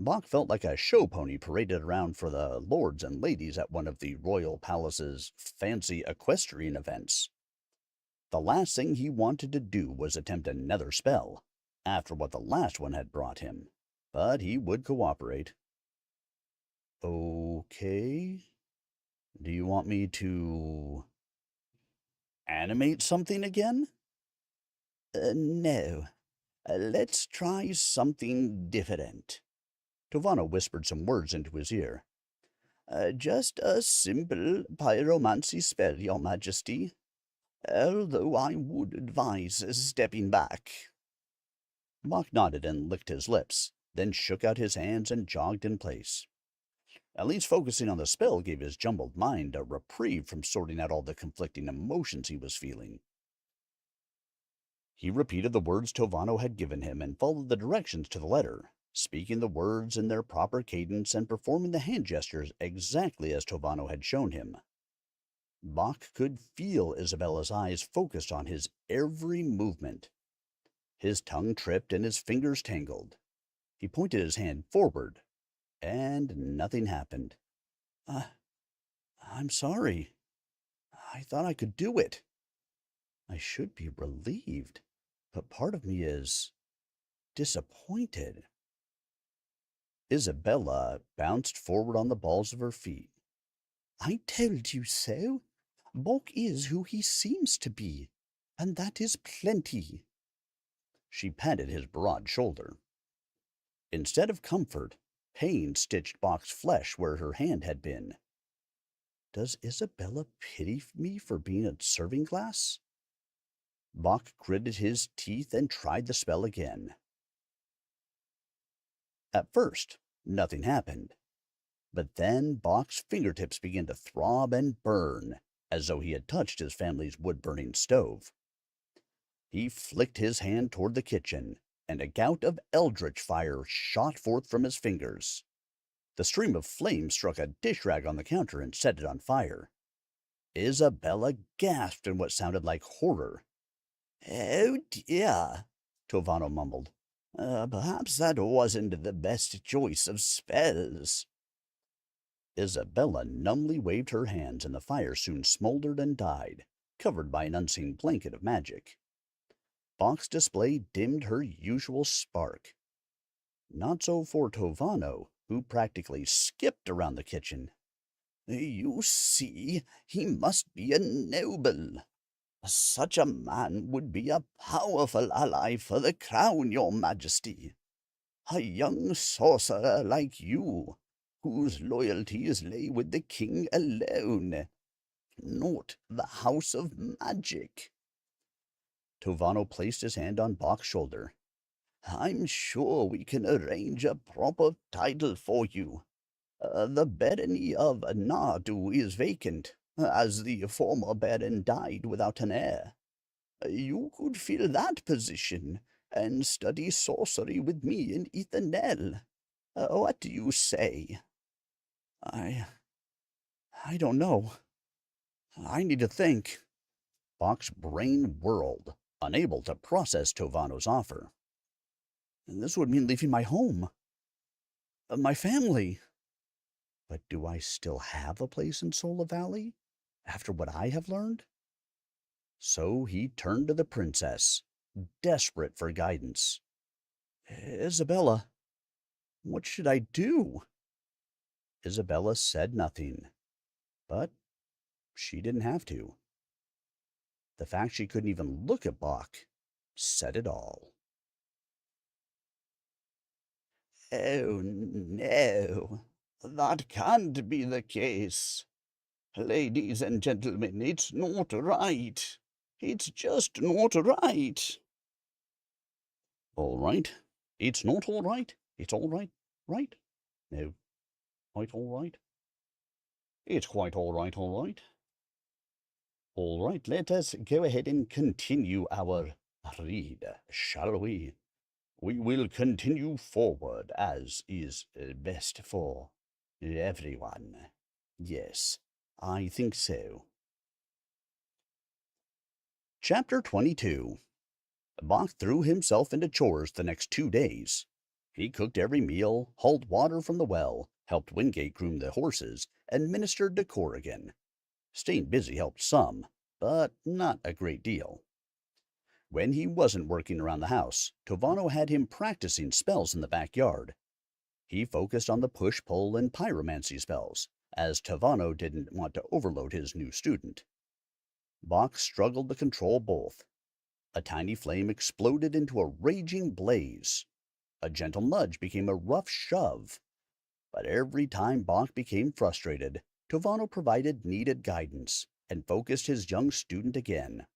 Bok felt like a show pony paraded around for the lords and ladies at one of the royal palace's fancy equestrian events. The last thing he wanted to do was attempt another spell, after what the last one had brought him, but he would cooperate. Okay. Do you want me to animate something again? No. Let's try something different. Tovano whispered some words into his ear. Just a simple pyromancy spell, your majesty. Although I would advise stepping back. Bok nodded and licked his lips, then shook out his hands and jogged in place. At least focusing on the spell gave his jumbled mind a reprieve from sorting out all the conflicting emotions he was feeling. He repeated the words Tovano had given him and followed the directions to the letter, speaking the words in their proper cadence and performing the hand gestures exactly as Tovano had shown him. Bok could feel Isabella's eyes focused on his every movement. His tongue tripped and his fingers tangled. He pointed his hand forward, and nothing happened. I'm sorry. I thought I could do it. I should be relieved, but part of me is disappointed. Isabella bounced forward on the balls of her feet. I told you so. Bok is who he seems to be, and that is plenty. She patted his broad shoulder. Instead of comfort, pain stitched Bok's flesh where her hand had been. Does Isabella pity me for being a serving glass? Bok gritted his teeth and tried the spell again. At first, nothing happened. But then Bok's fingertips began to throb and burn, as though he had touched his family's wood-burning stove. He flicked his hand toward the kitchen, and a gout of eldritch fire shot forth from his fingers. The stream of flame struck a dish rag on the counter and set it on fire. Isabella gasped in what sounded like horror. "Oh dear," Tovano mumbled. Perhaps that wasn't the best choice of spells." Isabella numbly waved her hands, and the fire soon smoldered and died, covered by an unseen blanket of magic. Bach's display dimmed her usual spark. Not so for Tovano, who practically skipped around the kitchen. "You see, he must be a noble. Such a man would be a powerful ally for the crown, your majesty. A young sorcerer like you, whose loyalties lay with the king alone, not the house of magic." Tovano placed his hand on Bach's shoulder. "I'm sure we can arrange a proper title for you. The barony of Nardu is vacant, as the former baron died without an heir. You could fill that position and study sorcery with me in Ethanel. What do you say?" I don't know. I need to think." Bach's brain whirled, unable to process Tovano's offer. "This would mean leaving my home. My family. But do I still have a place in Sola Valley, after what I have learned?" So he turned to the princess, desperate for guidance. "Isabella, what should I do?" Isabella said nothing, but she didn't have to. The fact she couldn't even look at Bach said it all. "Oh, no, that can't be the case. Ladies and gentlemen, it's not right. It's just not right." All right. It's not all right. It's all right. Right? No. Quite all right. It's quite all right, all right. All right, let us go ahead and continue our read, shall we? We will continue forward, as is best for everyone. Yes, I think so. Chapter 22. Bach threw himself into chores the next 2 days. He cooked every meal, hauled water from the well, helped Wingate groom the horses, and ministered to Corrigan. Staying busy helped some, but not a great deal. When he wasn't working around the house, Tovano had him practicing spells in the backyard. He focused on the push-pull and pyromancy spells, as Tovano didn't want to overload his new student. Bach struggled to control both. A tiny flame exploded into a raging blaze. A gentle nudge became a rough shove. But every time Bach became frustrated, Tovano provided needed guidance and focused his young student again.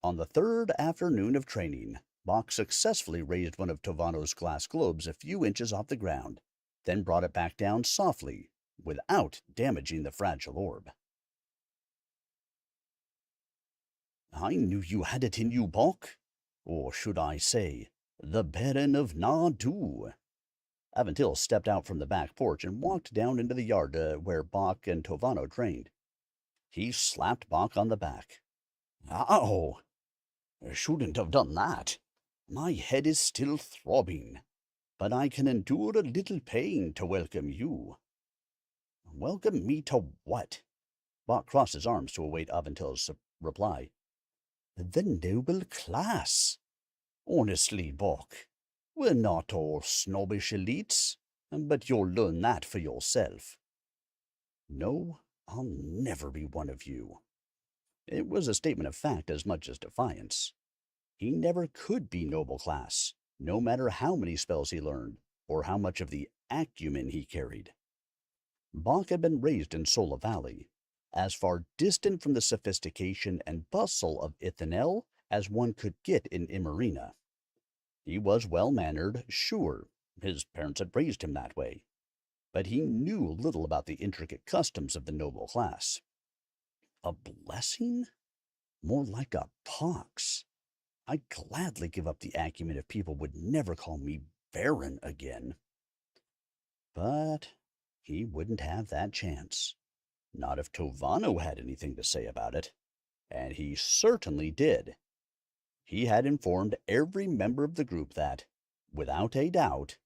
On the third afternoon of training, Bach successfully raised one of Tovano's glass globes a few inches off the ground, then brought it back down softly, without damaging the fragile orb. "I knew you had it in you, Bach. Or should I say, the Baron of Nardu." Aventil stepped out from the back porch and walked down into the yard where Bach and Tovano trained. He slapped Bach on the back. "Ow! Shouldn't have done that. My head is still throbbing, but I can endure a little pain to welcome you." "Welcome me to what?" Bach crossed his arms to await Aventil's reply. "The noble class. Honestly, Bach, we're not all snobbish elites, but you'll learn that for yourself." "No, I'll never be one of you." It was a statement of fact as much as defiance. He never could be noble class, no matter how many spells he learned, or how much of the acumen he carried. Bach had been raised in Sola Valley, as far distant from the sophistication and bustle of Ethanel as one could get in Imarina. He was well-mannered, sure, his parents had raised him that way, but he knew little about the intricate customs of the noble class. A blessing? More like a pox. I'd gladly give up the acumen if people would never call me Baron again. But he wouldn't have that chance. Not if Tovano had anything to say about it. And he certainly did. He had informed every member of the group that, without a doubt,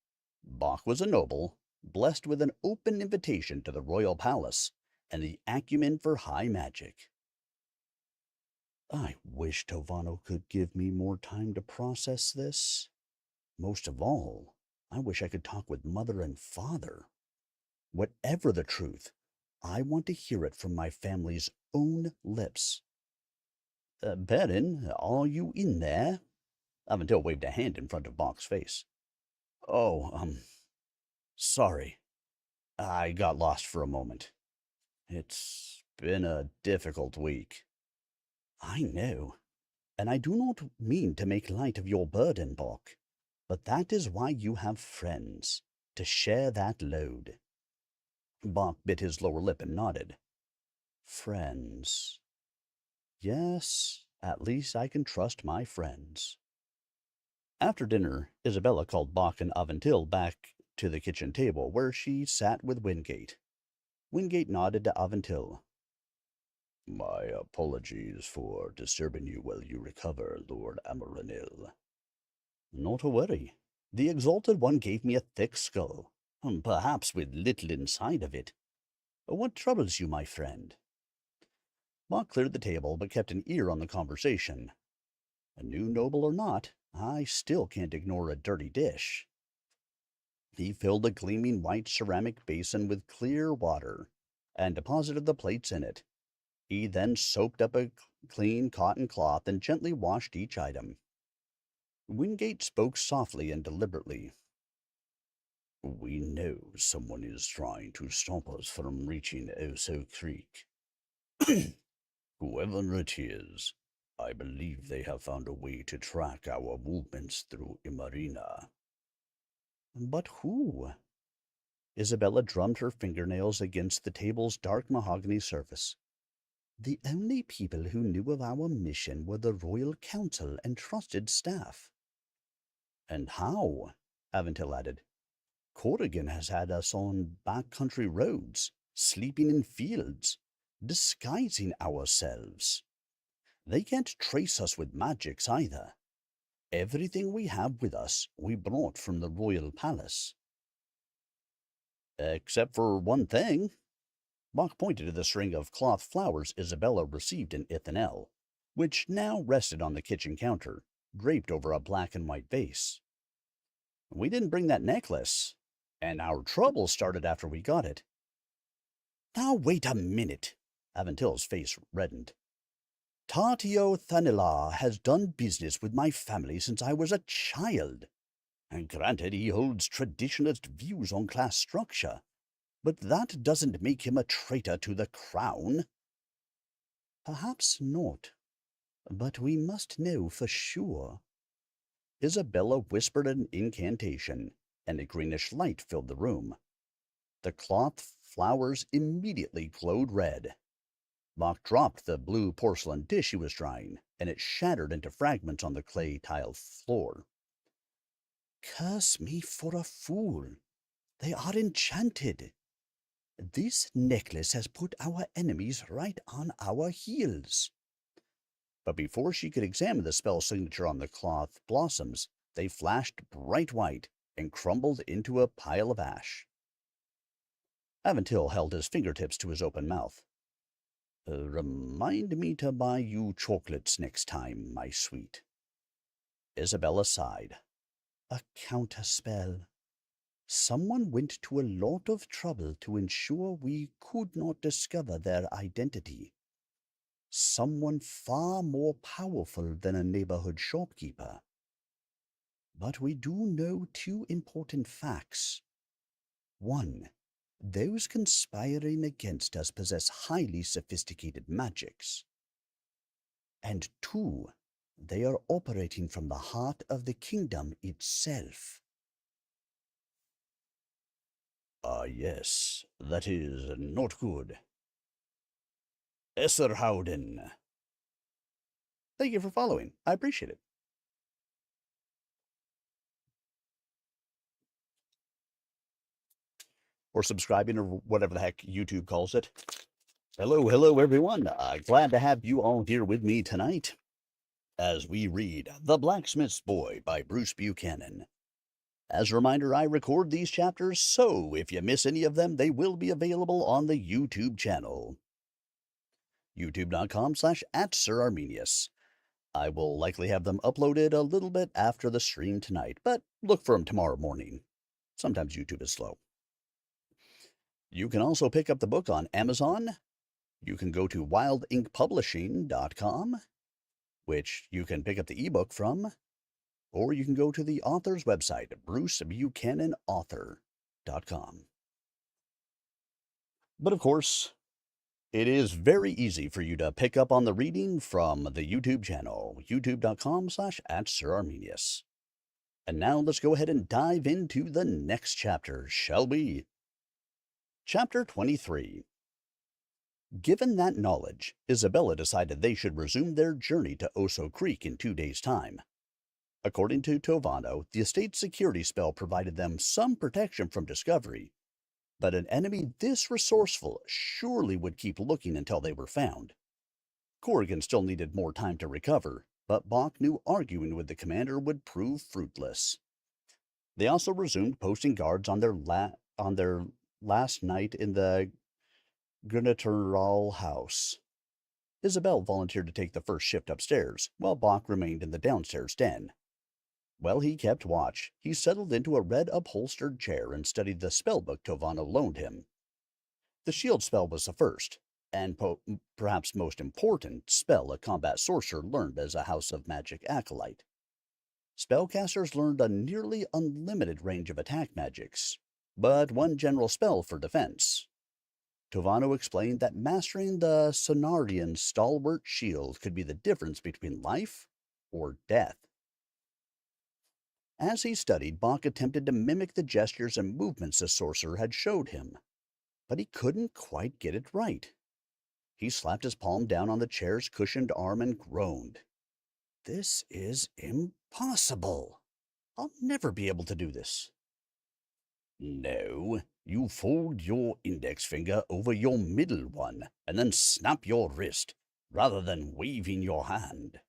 Bach was a noble, blessed with an open invitation to the royal palace and the acumen for high magic. I wish Tovano could give me more time to process this. Most of all, I wish I could talk with Mother and Father. Whatever the truth, I want to hear it from my family's own lips. Baron, are you in there? Aventil waved a hand in front of Bach's face. Oh, sorry. I got lost for a moment. It's been a difficult week. I know, and I do not mean to make light of your burden, Bach, but that is why you have friends, to share that load. Bach bit his lower lip and nodded. Friends. Yes, at least I can trust my friends. After dinner, Isabella called Bach and Aventil back to the kitchen table, where she sat with Wingate. Wingate nodded to Aventil. My apologies for disturbing you while you recover, Lord Imarina. Not a worry. The Exalted One gave me a thick skull, perhaps with little inside of it. What troubles you, my friend? Bach cleared the table, but kept an ear on the conversation. A new noble or not, I still can't ignore a dirty dish. He filled a gleaming white ceramic basin with clear water, and deposited the plates in it. He then soaked up a clean cotton cloth and gently washed each item. Wingate spoke softly and deliberately. We know someone is trying to stop us from reaching Oso Creek. Whoever it is, I believe they have found a way to track our movements through Imarina. But who? Isabella drummed her fingernails against the table's dark mahogany surface. The only people who knew of our mission were the royal council and trusted staff. And how? Aventil added. Corrigan has had us on back-country roads, sleeping in fields, disguising ourselves. They can't trace us with magics either. Everything we have with us we brought from the royal palace. Except for one thing. Bach pointed to the string of cloth flowers Isabella received in Ithanel, which now rested on the kitchen counter, draped over a black and white vase. We didn't bring that necklace, and our trouble started after we got it. Now wait a minute. Aventil's face reddened. Tartio Thanilar has done business with my family since I was a child. And granted, he holds traditionalist views on class structure, but that doesn't make him a traitor to the crown. Perhaps not, but we must know for sure. Isabella whispered an incantation, and a greenish light filled the room. The cloth flowers immediately glowed red. Bach dropped the blue porcelain dish he was drying, and it shattered into fragments on the clay tile floor. Curse me for a fool. They are enchanted. This necklace has put our enemies right on our heels. But before she could examine the spell signature on the cloth blossoms, they flashed bright white and crumbled into a pile of ash. Aventil held his fingertips to his open mouth. Remind me to buy you chocolates next time, my sweet. Isabella sighed. A counterspell. Someone went to a lot of trouble to ensure we could not discover their identity. Someone far more powerful than a neighborhood shopkeeper. But we do know two important facts. One, those conspiring against us possess highly sophisticated magics. And two, they are operating from the heart of the kingdom itself. Ah, yes, that is not good. Esserhowden. Thank you for following. I appreciate it. or subscribing, or whatever the heck YouTube calls it. Hello, everyone. Glad to have you all here with me tonight as we read The Blacksmith's Boy by Bruce Buchanan. As a reminder, I record these chapters, so if you miss any of them, they will be available on the YouTube channel. youtube.com/@SirArminius. I will likely have them uploaded a little bit after the stream tonight, but look for them tomorrow morning. Sometimes YouTube is slow. You can also pick up the book on Amazon. You can go to wildinkpublishing.com, which you can pick up the ebook from, or you can go to the author's website, brucebuchananauthor.com. But of course, it is very easy for you to pick up on the reading from the YouTube channel, youtube.com/@SirArminius. And now let's go ahead and dive into the next chapter, shall we? Chapter 23. Given that knowledge, Isabella decided they should resume their journey to Oso Creek in 2 days' time. According to Tovano, the estate's security spell provided them some protection from discovery, but an enemy this resourceful surely would keep looking until they were found. Corrigan still needed more time to recover, but Bach knew arguing with the commander would prove fruitless. They also resumed posting guards on their last night in the Grenatural house. Isabel volunteered to take the first shift upstairs, while Bach remained in the downstairs den. While he kept watch, he settled into a red upholstered chair and studied the spellbook Tovano loaned him. The shield spell was the first, and perhaps most important, spell a combat sorcerer learned as a House of Magic acolyte. Spellcasters learned a nearly unlimited range of attack magics, but one general spell for defense. Tovano explained that mastering the Sonarian stalwart shield could be the difference between life or death. As he studied, Bach attempted to mimic the gestures and movements the sorcerer had showed him, but he couldn't quite get it right. He slapped his palm down on the chair's cushioned arm and groaned. "This is impossible. I'll never be able to do this." "No, you fold your index finger over your middle one and then snap your wrist, rather than waving your hand."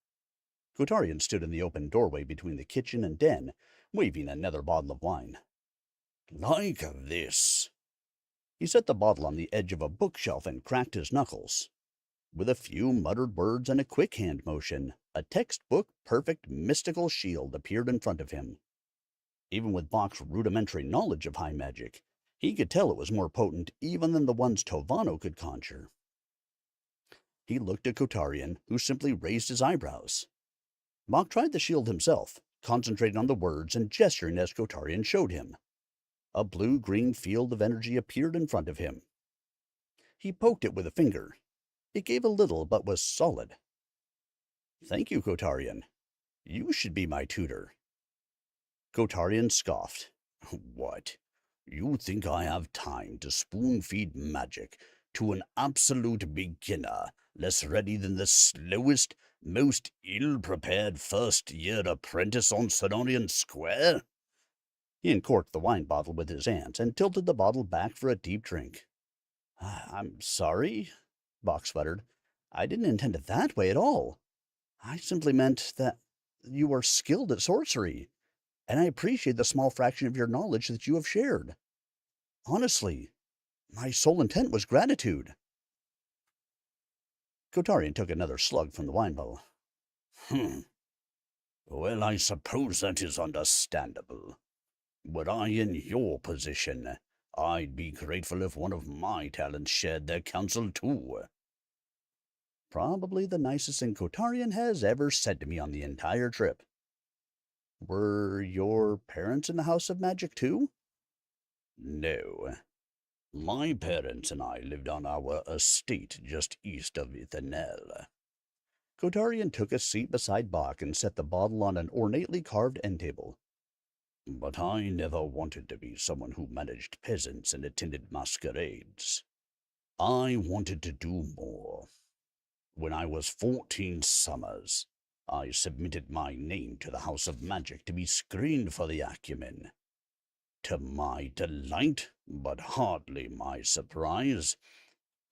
Kotarian stood in the open doorway between the kitchen and den, waving another bottle of wine. "Like this." He set the bottle on the edge of a bookshelf and cracked his knuckles. With a few muttered words and a quick hand motion, a textbook-perfect mystical shield appeared in front of him. Even with Bach's rudimentary knowledge of high magic, he could tell it was more potent even than the ones Tovano could conjure. He looked at Kotarian, who simply raised his eyebrows. Bach tried the shield himself, concentrating on the words and gesturing as Kotarian showed him. A blue-green field of energy appeared in front of him. He poked it with a finger. It gave a little, but was solid. "Thank you, Kotarian. You should be my tutor." Kotarian scoffed. "What? You think I have time to spoon-feed magic to an absolute beginner, less ready than the slowest, most ill-prepared first-year apprentice on Sonorian Square?" He uncorked the wine bottle with his hands and tilted the bottle back for a deep drink. "I'm sorry," Bach sputtered. "I didn't intend it that way at all. I simply meant that you are skilled at sorcery, and I appreciate the small fraction of your knowledge that you have shared. Honestly, my sole intent was gratitude." Kotarian took another slug from the wine bottle. "Well, I suppose that is understandable. Were I in your position, I'd be grateful if one of my talents shared their counsel too." Probably the nicest thing Kotarian has ever said to me on the entire trip. "Were your parents in the House of Magic too?" "No. My parents and I lived on our estate just east of Ithanel." Kotarian took a seat beside Bach and set the bottle on an ornately carved end table. "But I never wanted to be someone who managed peasants and attended masquerades. I wanted to do more. When I was 14 summers, I submitted my name to the House of Magic to be screened for the acumen. To my delight, but hardly my surprise,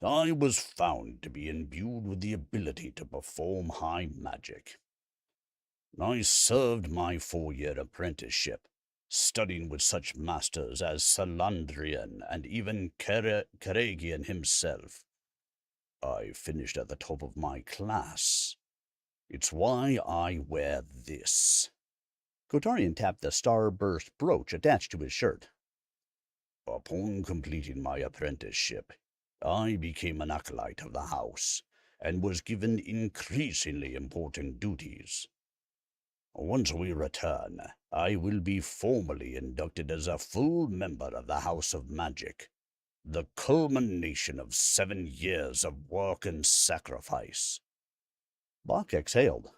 I was found to be imbued with the ability to perform high magic. I served my 4-year apprenticeship, studying with such masters as Salandrian and even Karagian himself. I finished at the top of my class. It's why I wear this. Kotarian tapped the starburst brooch attached to his shirt. Upon completing my apprenticeship, I became an acolyte of the house and was given increasingly important duties. Once we return, I will be formally inducted as a full member of the House of Magic, the culmination of 7 years of work and sacrifice. Bach exhaled.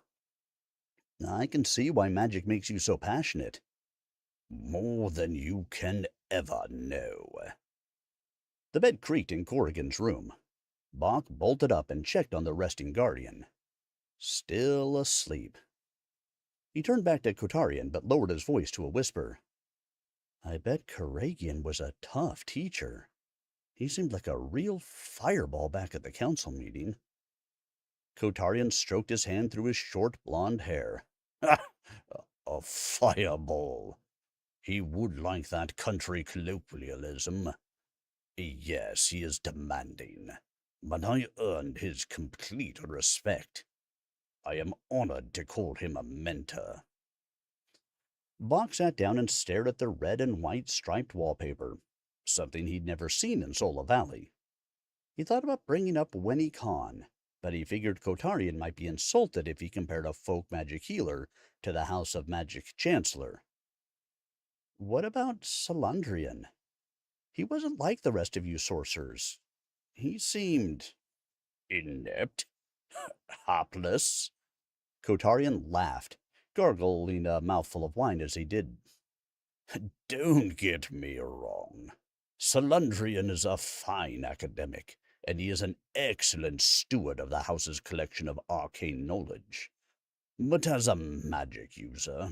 I can see why magic makes you so passionate. More than you can ever know. The bed creaked in Corrigan's room. Bach bolted up and checked on the resting guardian. Still asleep. He turned back to Kotarian, but lowered his voice to a whisper. I bet Karagian was a tough teacher. He seemed like a real fireball back at the council meeting. Kotarian stroked his hand through his short blonde hair. A fireball. He would like that country colloquialism. Yes, he is demanding, but I earned his complete respect. I am honored to call him a mentor. Bach sat down and stared at the red and white striped wallpaper, something he'd never seen in Sola Valley. He thought about bringing up Wenny Khan, but he figured Kotarian might be insulted if he compared a folk magic healer to the House of Magic Chancellor. What about Salandrian? He wasn't like the rest of you sorcerers. He seemed inept, hapless. Kotarian laughed, gargling a mouthful of wine as he did. Don't get me wrong. Salandrian is a fine academic, and he is an excellent steward of the house's collection of arcane knowledge. But as a magic user,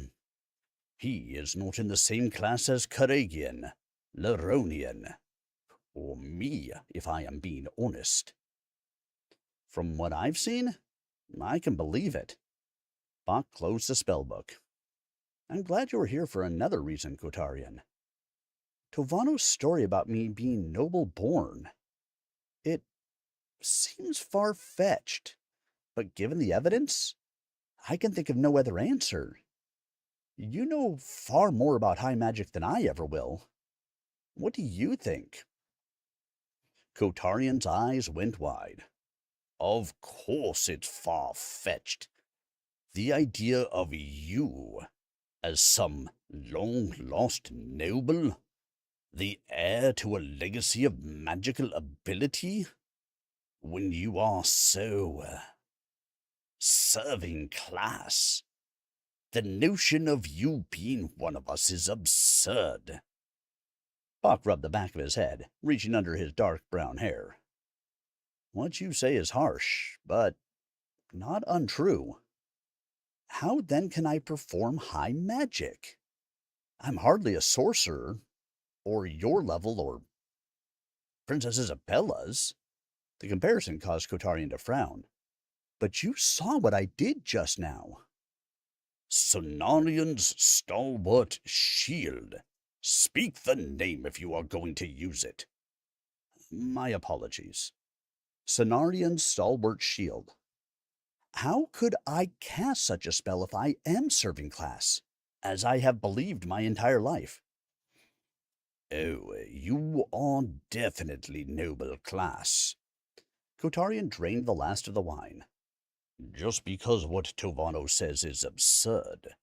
he is not in the same class as Karagian, Leronian, or me, if I am being honest. From what I've seen, I can believe it. Bach closed the spellbook. I'm glad you were here for another reason, Kotarian. Tovano's story about me being noble-born. It seems far-fetched, but given the evidence, I can think of no other answer. You know far more about high magic than I ever will. What do you think? Kotarian's eyes went wide. Of course it's far-fetched. The idea of you as some long-lost noble, the heir to a legacy of magical ability, when you are so serving class. The notion of you being one of us is absurd. Bach rubbed the back of his head, reaching under his dark brown hair. What you say is harsh, but not untrue. How then can I perform high magic? I'm hardly a sorcerer, or your level, or Princess Isabella's. The comparison caused Kotarian to frown. But you saw what I did just now. Sonarian's stalwart shield. Speak the name if you are going to use it. My apologies. Sonarian's stalwart shield. How could I cast such a spell if I am serving class, as I have believed my entire life? Oh, you are definitely noble class. Kotarian drained the last of the wine. Just because what Tovano says is absurd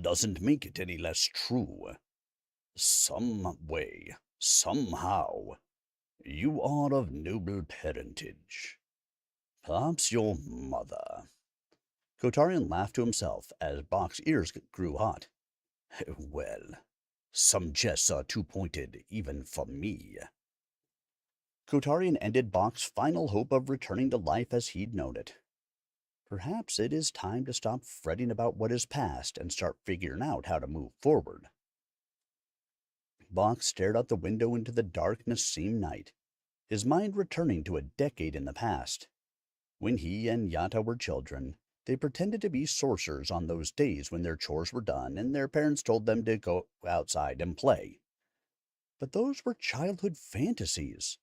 doesn't make it any less true. Some way, somehow, you are of noble parentage. Perhaps your mother. Kotarian laughed to himself as Bach's ears grew hot. Well, some jests are too pointed even for me. Kotarian ended Bach's final hope of returning to life as he'd known it. Perhaps it is time to stop fretting about what is past and start figuring out how to move forward. Bach stared out the window into the dark Nassim night, his mind returning to a decade in the past. When he and Yata were children, they pretended to be sorcerers on those days when their chores were done and their parents told them to go outside and play. But those were childhood fantasies,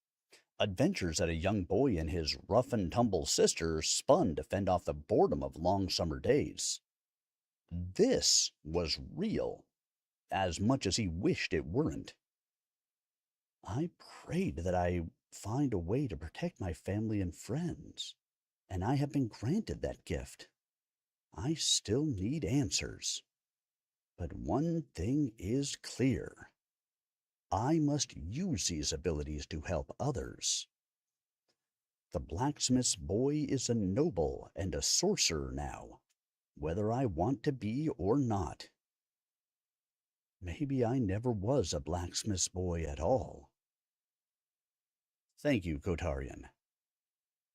adventures that a young boy and his rough and tumble sister spun to fend off the boredom of long summer days. This was real, as much as he wished it weren't. I prayed that I find a way to protect my family and friends, and I have been granted that gift. I still need answers. But one thing is clear. I must use these abilities to help others. The blacksmith's boy is a noble and a sorcerer now, whether I want to be or not. Maybe I never was a blacksmith's boy at all. Thank you, Kotarian.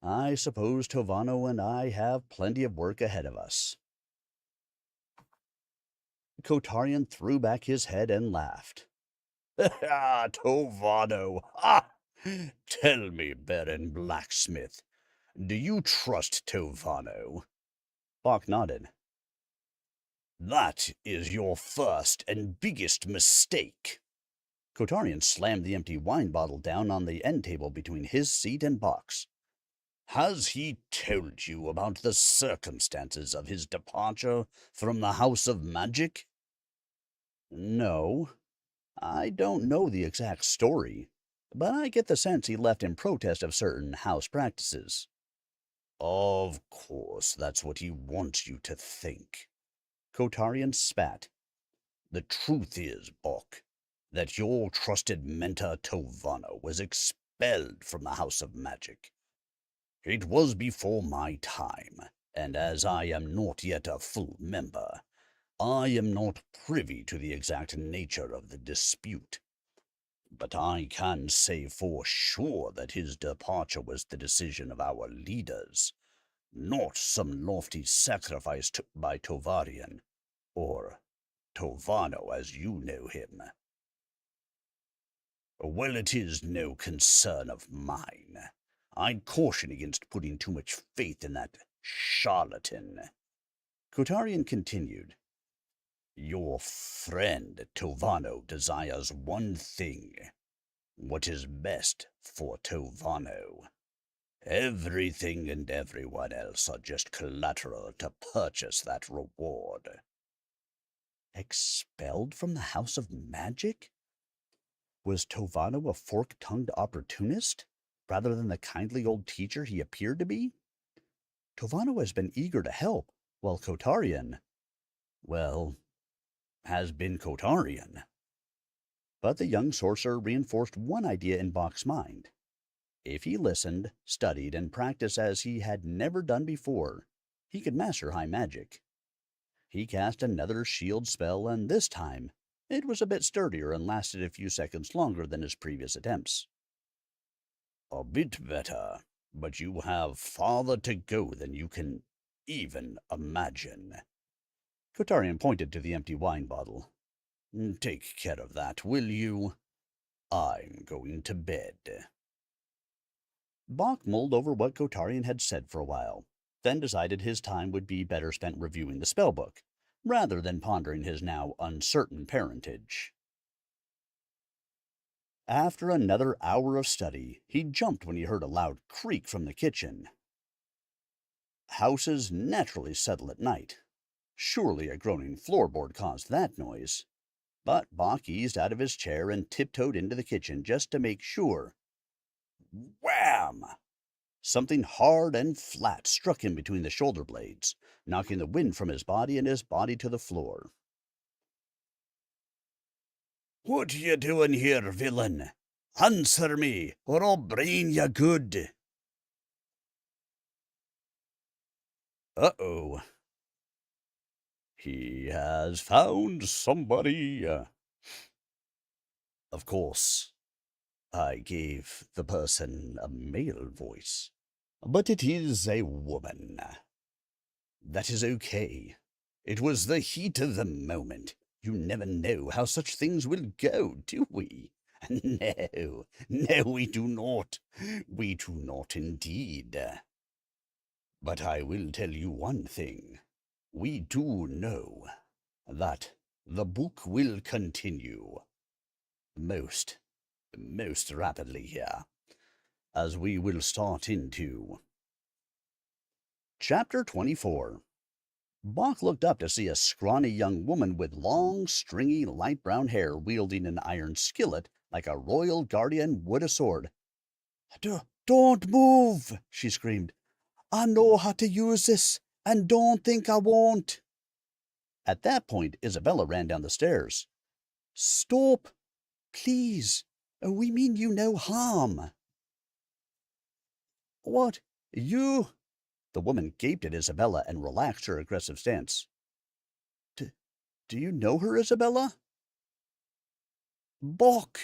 I suppose Tovano and I have plenty of work ahead of us. Kotarian threw back his head and laughed. Ah, Tovano! Ah! Tell me, Baron Blacksmith, do you trust Tovano? Bach nodded. That is your first and biggest mistake. Kotarian slammed the empty wine bottle down on the end table between his seat and Bach's. Has he told you about the circumstances of his departure from the House of Magic? No, I don't know the exact story, but I get the sense he left in protest of certain house practices. Of course, that's what he wants you to think. Kotarian spat. The truth is, Bok, that your trusted mentor Tovano was expelled from the House of Magic. It was before my time, and as I am not yet a full member, I am not privy to the exact nature of the dispute. But I can say for sure that his departure was the decision of our leaders, not some lofty sacrifice by Tovarian, or Tovano as you know him. Well, it is no concern of mine. I'd caution against putting too much faith in that charlatan. Kotarian continued. Your friend Tovano desires one thing, what is best for Tovano. Everything and everyone else are just collateral to purchase that reward. Expelled from the House of Magic? Was Tovano a fork-tongued opportunist, rather than the kindly old teacher he appeared to be? Tovano has been eager to help, while Kotarian, well, has been Kotarian. But the young sorcerer reinforced one idea in Bach's mind. If he listened, studied, and practiced as he had never done before, he could master high magic. He cast another shield spell, and this time it was a bit sturdier and lasted a few seconds longer than his previous attempts. A bit better, but you have farther to go than you can even imagine. Kotarian pointed to the empty wine bottle. Take care of that, will you? I'm going to bed. Bach mulled over what Kotarian had said for a while, then decided his time would be better spent reviewing the spellbook, rather than pondering his now uncertain parentage. After another hour of study, he jumped when he heard a loud creak from the kitchen. Houses naturally settle at night. Surely a groaning floorboard caused that noise. But Bach eased out of his chair and tiptoed into the kitchen just to make sure. Wham! Something hard and flat struck him between the shoulder blades, knocking the wind from his body and his body to the floor. What you doing here, villain? Answer me, or I'll brain you good. Uh-oh. He has found somebody. Of course, I gave the person a male voice, but it is a woman. That is okay. It was the heat of the moment. You never know how such things will go, do we? No, no, we do not. We do not indeed. But I will tell you one thing. We do know that the book will continue most rapidly here, as we will start into Chapter 24. Bach looked up to see a scrawny young woman with long, stringy, light brown hair wielding an iron skillet like a royal guardian would a sword. Don't move, she screamed. I know how to use this, and don't think I won't. At that point, Isabella ran down the stairs. Stop, please. We mean you no harm. What? You? The woman gaped at Isabella and relaxed her aggressive stance. Do you know her, Isabella? Bach!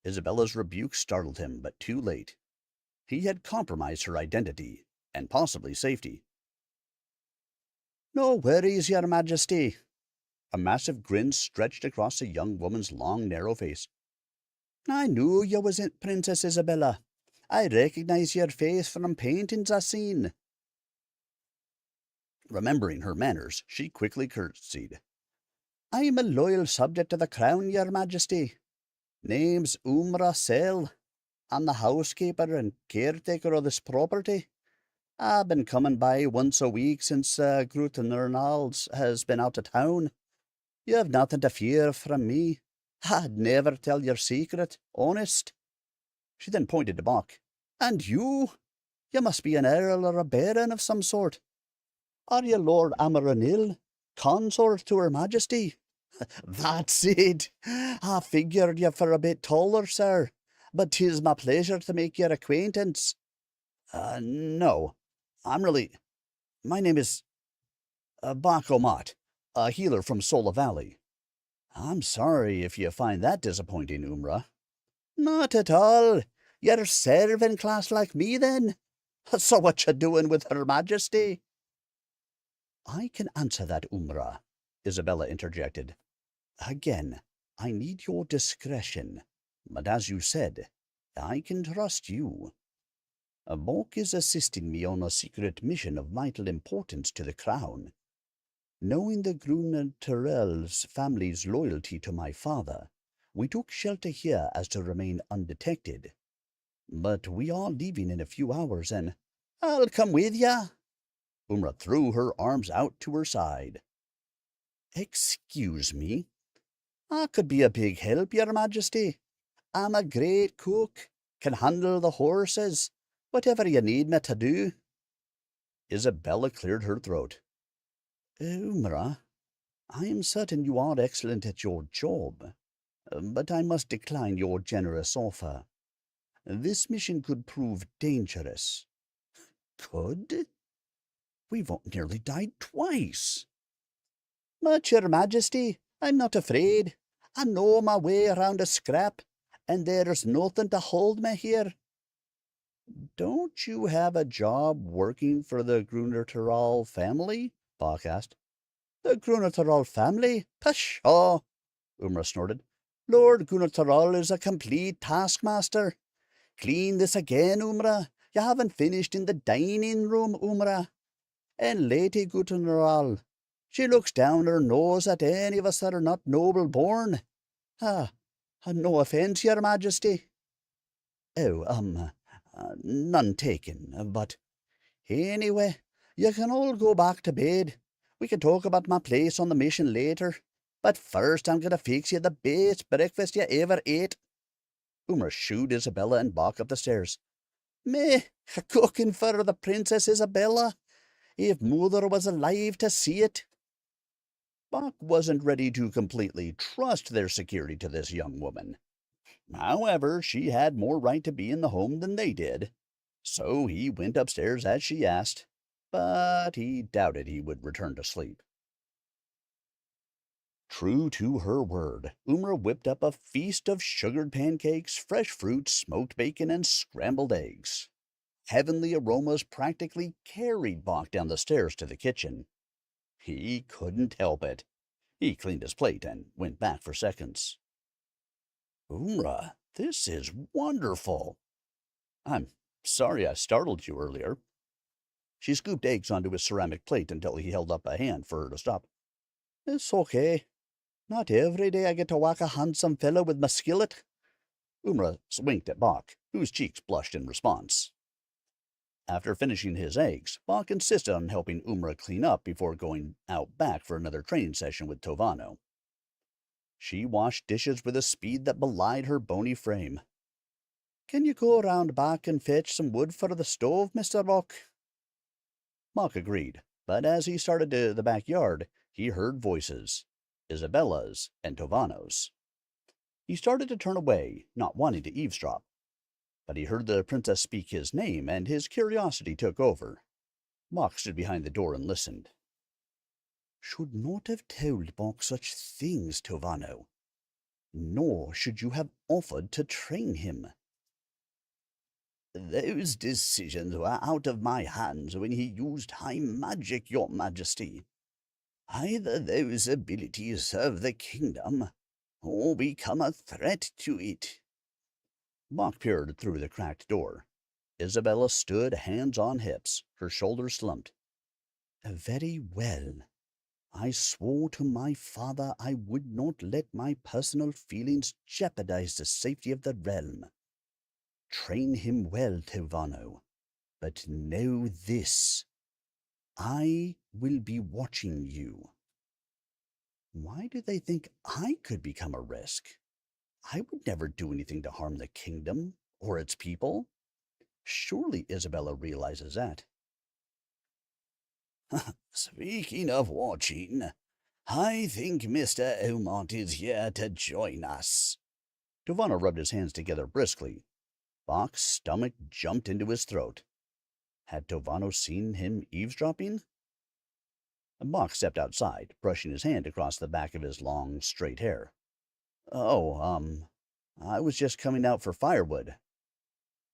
Isabella's rebuke startled him, but too late. He had compromised her identity, and possibly safety. No worries, Your Majesty. A massive grin stretched across the young woman's long, narrow face. I knew you was Princess Isabella. I recognize your face from paintings I seen. Remembering her manners, she quickly curtsied. I'm a loyal subject of the crown, Your Majesty. Name's Umra Sel. I'm the housekeeper and caretaker of this property. I've been coming by once a week since Gruternals has been out of town. You have nothing to fear from me. I'd never tell your secret, honest. She then pointed to Bach. And you? You must be an earl or a baron of some sort. Are you Lord Imarina, consort to Her Majesty? That's it. I figured you for a bit taller, sir, but 'tis my pleasure to make your acquaintance. No. My name is Bach Omat, a healer from Sola Valley. I'm sorry if you find that disappointing, Umra. Not at all. You're servant class like me, then. So what you doing with Her Majesty? I can answer that, Umra, Isabella interjected. Again, I need your discretion, but as you said, I can trust you. Bach is assisting me on a secret mission of vital importance to the crown. Knowing the Gruner-Terrell's family's loyalty to my father, we took shelter here as to remain undetected. But we are leaving in a few hours, and I'll come with ya. Umra threw her arms out to her side. Excuse me. I could be a big help, Your Majesty. I'm a great cook, can handle the horses, whatever you need me to do. Isabella cleared her throat. Umra, I am certain you are excellent at your job, but I must decline your generous offer. This mission could prove dangerous. Could? We've nearly died twice. But, Your Majesty, I'm not afraid. I know my way around a scrap, and there's nothing to hold me here. Don't you have a job working for the Gruner-Terrell family? Bach asked. The Gruner-Terrell family? Pshaw! Umra snorted. Lord Gruner-Terrell is a complete taskmaster. Clean this again, Umra. You haven't finished in the dining room, Umra. And Lady Gruner-Terrell, she looks down her nose at any of us that are not noble born. No offence, Your Majesty. Oh, none taken, but anyway, you can all go back to bed. We can talk about my place on the mission later. But first I'm going to fix you the best breakfast you ever ate. Umra shooed Isabella and Bach up the stairs. Me, cooking for the Princess Isabella? If mother was alive to see it. Bach wasn't ready to completely trust their security to this young woman. However, she had more right to be in the home than they did, so he went upstairs as she asked, but he doubted he would return to sleep. True to her word, Umra whipped up a feast of sugared pancakes, fresh fruit, smoked bacon, and scrambled eggs. Heavenly aromas practically carried Bach down the stairs to the kitchen. He couldn't help it. He cleaned his plate and went back for seconds. Umra, this is wonderful. I'm sorry I startled you earlier. She scooped eggs onto his ceramic plate until he held up a hand for her to stop. It's okay. Not every day I get to whack a handsome fellow with my skillet. Umra winked at Bach, whose cheeks blushed in response. After finishing his eggs, Bach insisted on helping Umra clean up before going out back for another training session with Tovano. She washed dishes with a speed that belied her bony frame. Can you go around back and fetch some wood for the stove, Mr. Bach? Bach agreed, but as he started to the backyard, he heard voices, Isabella's and Tovano's. He started to turn away, not wanting to eavesdrop, but he heard the princess speak his name, and his curiosity took over. Bach stood behind the door and listened. Should not have told Bach such things, Tovano. Nor should you have offered to train him. Those decisions were out of my hands when he used high magic, your majesty. Either those abilities serve the kingdom, or become a threat to it. Bach peered through the cracked door. Isabella stood, hands on hips, her shoulders slumped. Very well. I swore to my father I would not let my personal feelings jeopardize the safety of the realm. Train him well, Tovano, but know this. I will be watching you. Why do they think I could become a risk? I would never do anything to harm the kingdom or its people. Surely Isabella realizes that. Speaking of watching, I think Mr. Omont is here to join us. Tovano rubbed his hands together briskly. Bach's stomach jumped into his throat. Had Tovano seen him eavesdropping? Bach stepped outside, brushing his hand across the back of his long, straight hair. I was just coming out for firewood.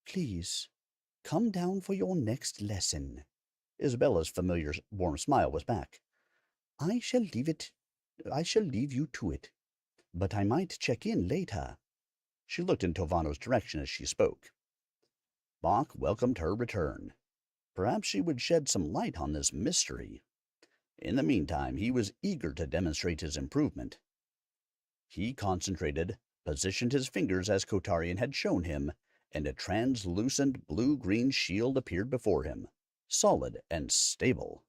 Please, come down for your next lesson. Isabella's familiar warm smile was back. I shall leave you to it, but I might check in later. She looked in Tovano's direction as she spoke. Bach welcomed her return. Perhaps she would shed some light on this mystery. In the meantime, he was eager to demonstrate his improvement. He concentrated, positioned his fingers as Kotarian had shown him, and a translucent blue-green shield appeared before him, solid and stable.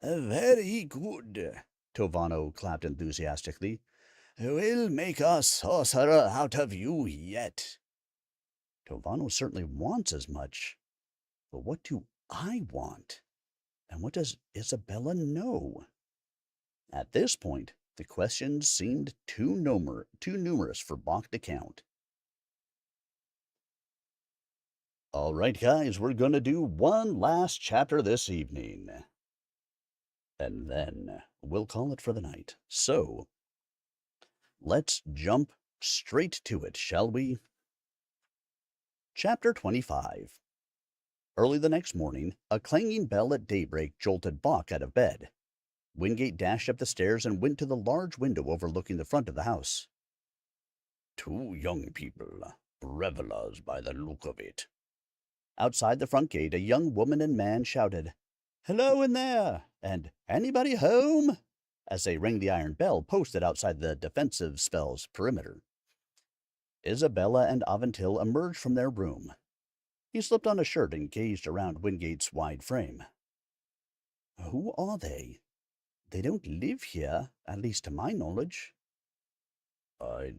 Very good, Tovano clapped enthusiastically. We'll make a sorcerer out of you yet. Tovano certainly wants as much. But what do I want? And what does Isabella know? At this point, the questions seemed too numerous for Bach to count. All right, guys, we're going to do one last chapter this evening. And then we'll call it for the night. So, let's jump straight to it, shall we? Chapter 25. Early the next morning, a clanging bell at daybreak jolted Bach out of bed. Wingate dashed up the stairs and went to the large window overlooking the front of the house. Two young people, revelers by the look of it. Outside the front gate, a young woman and man shouted, "Hello in there!" and "Anybody home?" as they rang the iron bell posted outside the defensive spell's perimeter. Isabella and Aventil emerged from their room. He slipped on a shirt and gazed around Wingate's wide frame. Who are they? They don't live here, at least to my knowledge. I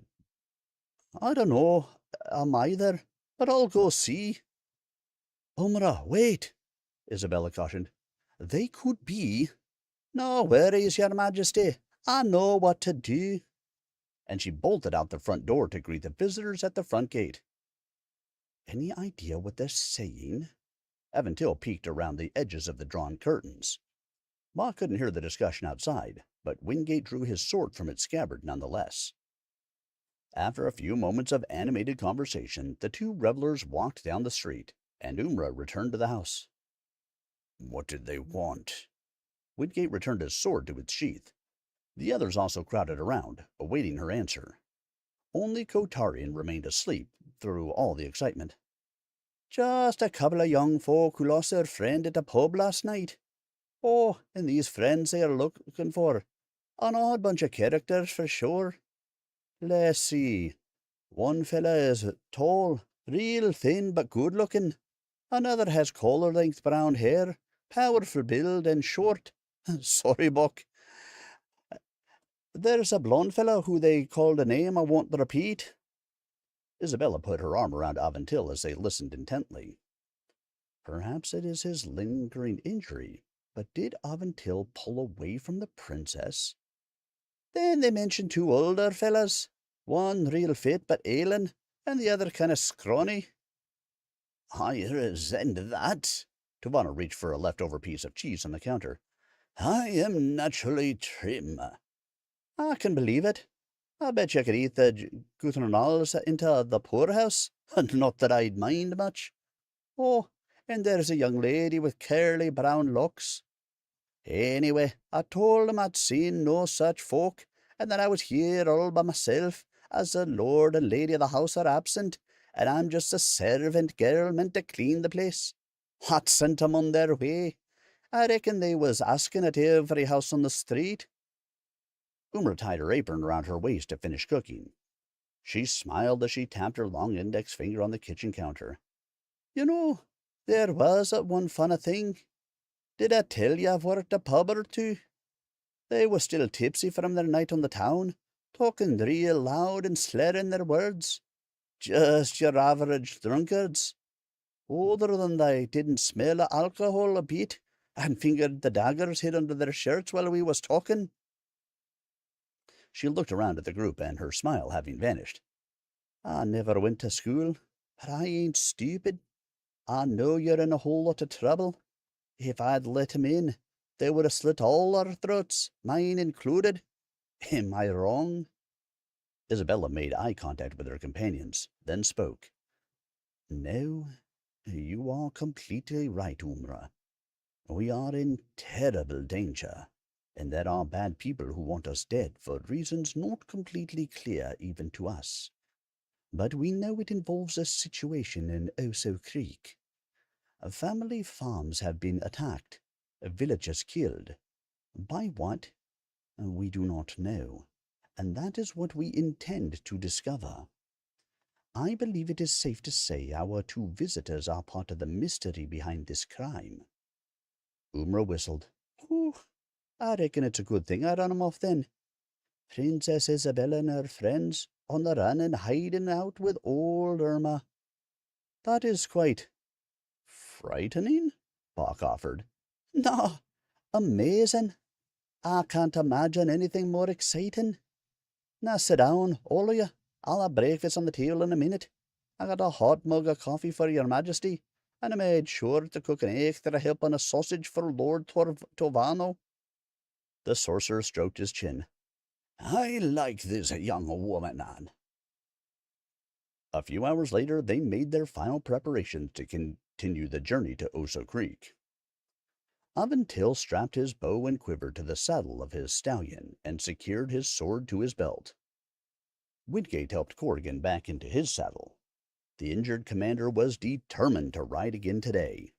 don't know, either, but I'll go see. Umra, wait, Isabella cautioned. They could be. No worries, your majesty. I know what to do. And she bolted out the front door to greet the visitors at the front gate. Any idea what they're saying? Aventil peeked around the edges of the drawn curtains. Ma couldn't hear the discussion outside, but Wingate drew his sword from its scabbard nonetheless. After a few moments of animated conversation, the two revelers walked down the street, and Umra returned to the house. What did they want? Wingate returned his sword to its sheath. The others also crowded around, awaiting her answer. Only Kotarian remained asleep through all the excitement. Just a couple of young folk who lost their friend at a pub last night. Oh, and these friends they are looking for. An odd bunch of characters for sure. Let's see. One fella is tall, real thin but good looking. Another has collar-length brown hair, powerful build and short. Sorry, Buck. There's a blonde fellow who they called a name I won't repeat. Isabella put her arm around Aventil as they listened intently. Perhaps it is his lingering injury, but did Aventil pull away from the princess? Then they mentioned two older fellas, one real fit but ailing, and the other kind of scrawny. I resent that. Tavana reached for a leftover piece of cheese on the counter. I am naturally trim. I can believe it. I bet you could eat the guternals into the poorhouse. Not that I'd mind much. Oh, and there's a young lady with curly brown locks. Anyway, I told 'em I'd seen no such folk, and that I was here all by myself, as the lord and lady of the house are absent, and I'm just a servant girl meant to clean the place. What sent 'em on their way? I reckon they was asking at every house on the street. Umra tied her apron around her waist to finish cooking. She smiled as she tapped her long index finger on the kitchen counter. You know, there was one funny thing. Did I tell you I've worked a pub or two? They was still tipsy from their night on the town, talking real loud and slurring their words. Just your average drunkards. Other than they didn't smell of alcohol a bit, and fingered the daggers hid under their shirts while we was talking. She looked around at the group, and her smile having vanished. I never went to school, but I ain't stupid. I know you're in a whole lot of trouble. If I'd let 'em in, they would have slit all our throats, mine included. Am I wrong? Isabella made eye contact with her companions, then spoke. No, you are completely right, Umra. We are in terrible danger, and there are bad people who want us dead for reasons not completely clear even to us. But we know it involves a situation in Oso Creek. Family farms have been attacked, villagers killed. By what? We do not know, and that is what we intend to discover. I believe it is safe to say our two visitors are part of the mystery behind this crime. Umra whistled. Whew, I reckon it's a good thing I run 'em off then. Princess Isabella and her friends on the run and hiding out with old Irma. That is quite frightening, Bach offered. No, amazing. I can't imagine anything more exciting. Now sit down, all of you. I'll have breakfast on the table in a minute. I got a hot mug of coffee for your majesty, and I made sure to cook an extra help on a sausage for Lord Tovano. The sorcerer stroked his chin. I like this young woman, Anne. A few hours later, they made their final preparations to continue the journey to Oso Creek. Aventil strapped his bow and quiver to the saddle of his stallion and secured his sword to his belt. Wingate helped Corrigan back into his saddle. The injured commander was determined to ride again today.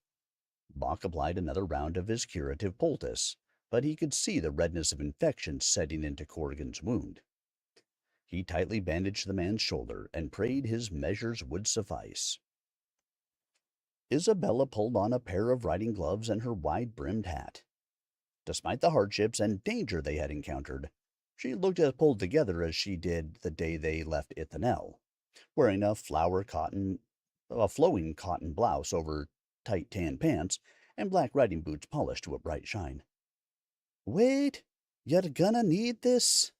Bach applied another round of his curative poultice, but he could see the redness of infection setting into Corrigan's wound. He tightly bandaged the man's shoulder and prayed his measures would suffice. Isabella pulled on a pair of riding gloves and her wide-brimmed hat. Despite the hardships and danger they had encountered, she looked as pulled together as she did the day they left Ithanel, wearing a flowing cotton blouse over tight tan pants and black riding boots polished to a bright shine. Wait, you're gonna need this.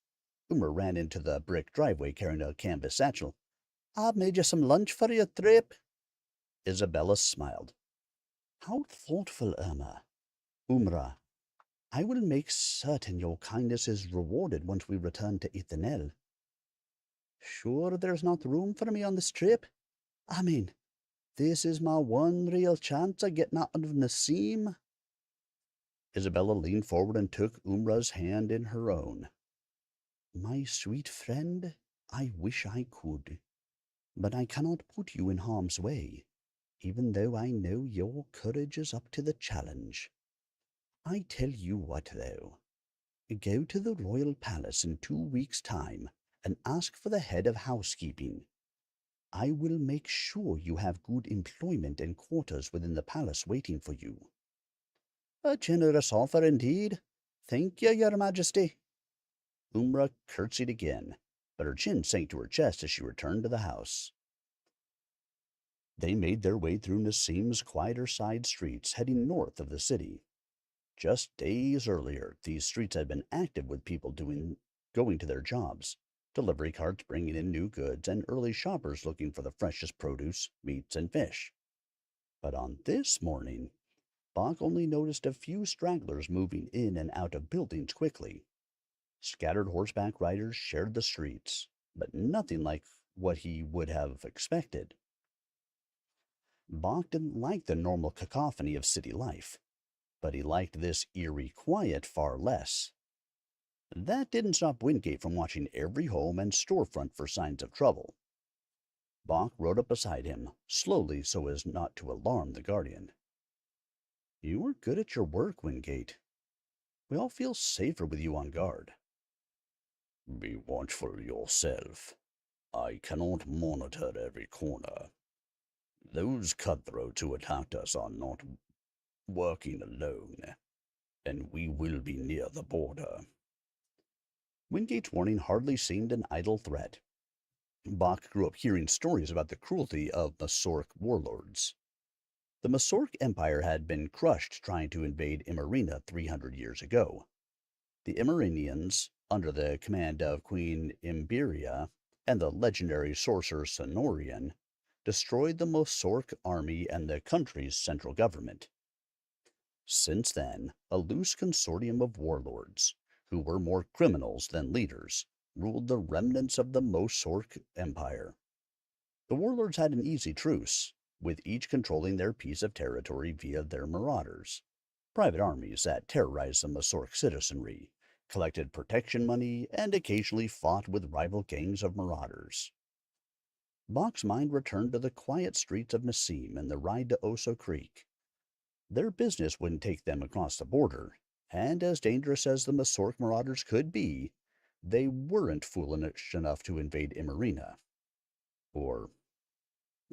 Umar ran into the brick driveway carrying a canvas satchel. I've made you some lunch for your trip. Isabella smiled. How thoughtful, Irma. Umra, I will make certain your kindness is rewarded once we return to Ithanel. Sure there's not room for me on this trip? I mean, this is my one real chance of getting out of Nassim. Isabella leaned forward and took Umra's hand in her own. My sweet friend, I wish I could, but I cannot put you in harm's way, even though I know your courage is up to the challenge. I tell you what, though. Go to the royal palace in 2 weeks' time and ask for the head of housekeeping. I will make sure you have good employment and quarters within the palace waiting for you. A generous offer indeed. Thank you, your majesty. Umra curtsied again, but her chin sank to her chest as she returned to the house. They made their way through Nassim's quieter side streets, heading north of the city. Just days earlier, these streets had been active with people going to their jobs, delivery carts bringing in new goods, and early shoppers looking for the freshest produce, meats, and fish. But on this morning, Bach only noticed a few stragglers moving in and out of buildings quickly. Scattered horseback riders shared the streets, but nothing like what he would have expected. Bach didn't like the normal cacophony of city life, but he liked this eerie quiet far less. That didn't stop Wingate from watching every home and storefront for signs of trouble. Bach rode up beside him, slowly so as not to alarm the guardian. You are good at your work, Wingate. We all feel safer with you on guard. Be watchful yourself. I cannot monitor every corner. Those cutthroats who attacked us are not working alone, and we will be near the border. Wingate's warning hardly seemed an idle threat. Bach grew up hearing stories about the cruelty of Masork warlords. The Masork Empire had been crushed trying to invade Imarina 300 years ago. The Imarinians, under the command of Queen Imaria and the legendary sorcerer Sonorian, destroyed the Masork army and the country's central government. Since then, a loose consortium of warlords, who were more criminals than leaders, ruled the remnants of the Masork Empire. The warlords had an easy truce, with each controlling their piece of territory via their marauders, private armies that terrorized the Masork citizenry, collected protection money, and occasionally fought with rival gangs of marauders. Bach's mind returned to the quiet streets of Nassim and the ride to Oso Creek. Their business wouldn't take them across the border, and as dangerous as the Masork marauders could be, they weren't foolish enough to invade Imarina. Or,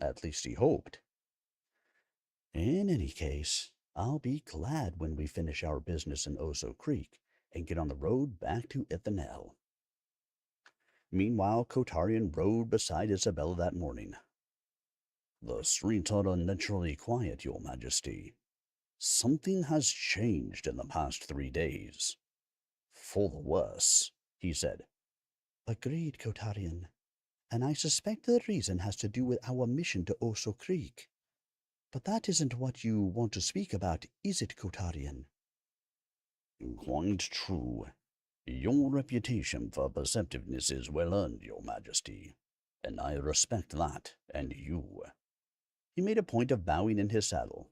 at least he hoped. In any case, I'll be glad when we finish our business in Oso Creek and get on the road back to Ithanel. Meanwhile, Kotarian rode beside Isabella that morning. The streets are unnaturally quiet, Your Majesty. Something has changed in the past 3 days. For the worse, he said. Agreed, Kotarian. And I suspect the reason has to do with our mission to Oso Creek. But that isn't what you want to speak about, is it, Kotarian? Quite true. Your reputation for perceptiveness is well earned, Your Majesty, and I respect that, and you. He made a point of bowing in his saddle.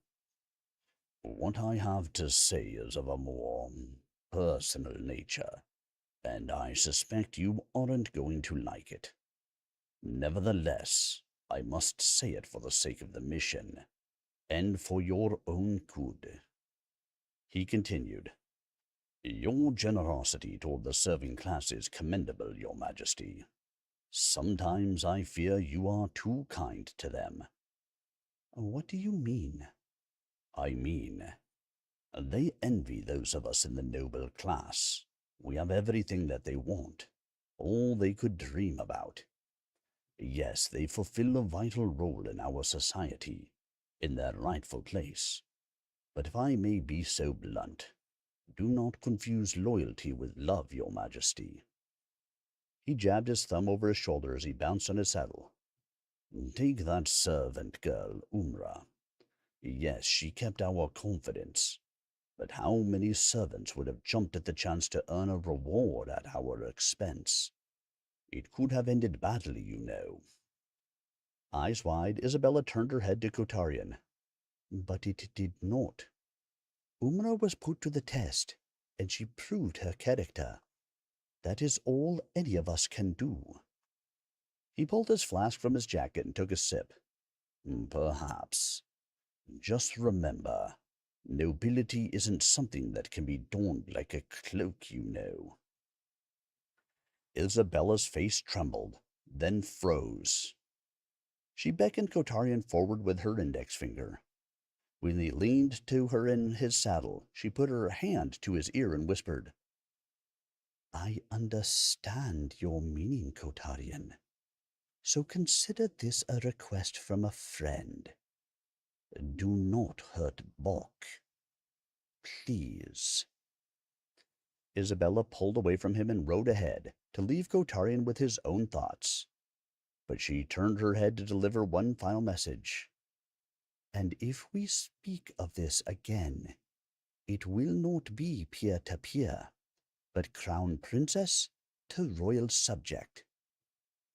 What I have to say is of a more personal nature, and I suspect you aren't going to like it. Nevertheless, I must say it for the sake of the mission, and for your own good. He continued, Your generosity toward the serving class is commendable, Your Majesty. Sometimes I fear you are too kind to them. What do you mean? I mean, they envy those of us in the noble class. We have everything that they want, all they could dream about. Yes, they fulfill a vital role in our society, in their rightful place. But if I may be so blunt, do not confuse loyalty with love, Your Majesty. He jabbed his thumb over his shoulder as he bounced on his saddle. Take that servant girl, Umra. Yes, she kept our confidence. But how many servants would have jumped at the chance to earn a reward at our expense? It could have ended badly, you know. Eyes wide, Isabella turned her head to Kotarian. But it did not. Umra was put to the test, and she proved her character. That is all any of us can do. He pulled his flask from his jacket and took a sip. Perhaps. Just remember, nobility isn't something that can be donned like a cloak, you know. Isabella's face trembled, then froze. She beckoned Kotarian forward with her index finger. When he leaned to her in his saddle, she put her hand to his ear and whispered, I understand your meaning, Kotarian. So consider this a request from a friend. Do not hurt Bok. Please. Isabella pulled away from him and rode ahead, to leave Kotarian with his own thoughts. But she turned her head to deliver one final message. And if we speak of this again, it will not be peer to peer, but crown princess to royal subject.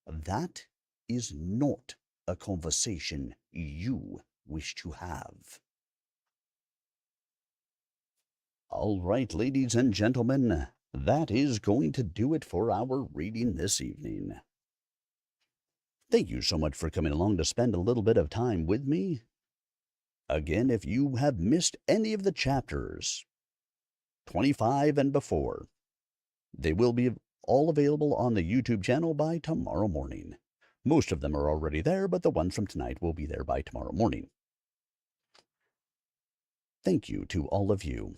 That is not a conversation you wish to have. All right, ladies and gentlemen, that is going to do it for our reading this evening. Thank you so much for coming along to spend a little bit of time with me. Again, if you have missed any of the chapters, 25 and before, they will be all available on the YouTube channel by tomorrow morning. Most of them are already there, but the ones from tonight will be there by tomorrow morning. Thank you to all of you.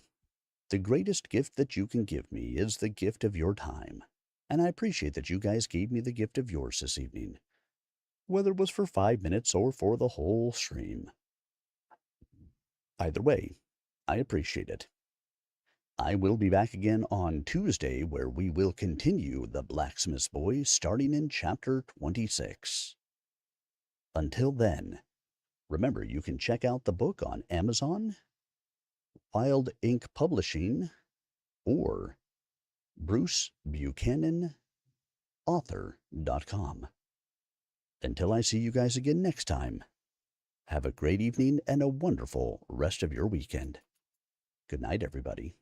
The greatest gift that you can give me is the gift of your time, and I appreciate that you guys gave me the gift of yours this evening, whether it was for 5 minutes or for the whole stream. Either way, I appreciate it. I will be back again on Tuesday, where we will continue The Blacksmith's Boy, starting in Chapter 26. Until then, remember you can check out the book on Amazon, Wild Ink Publishing, or Bruce Buchanan author.com. Until I see you guys again next time, have a great evening and a wonderful rest of your weekend. Good night, everybody.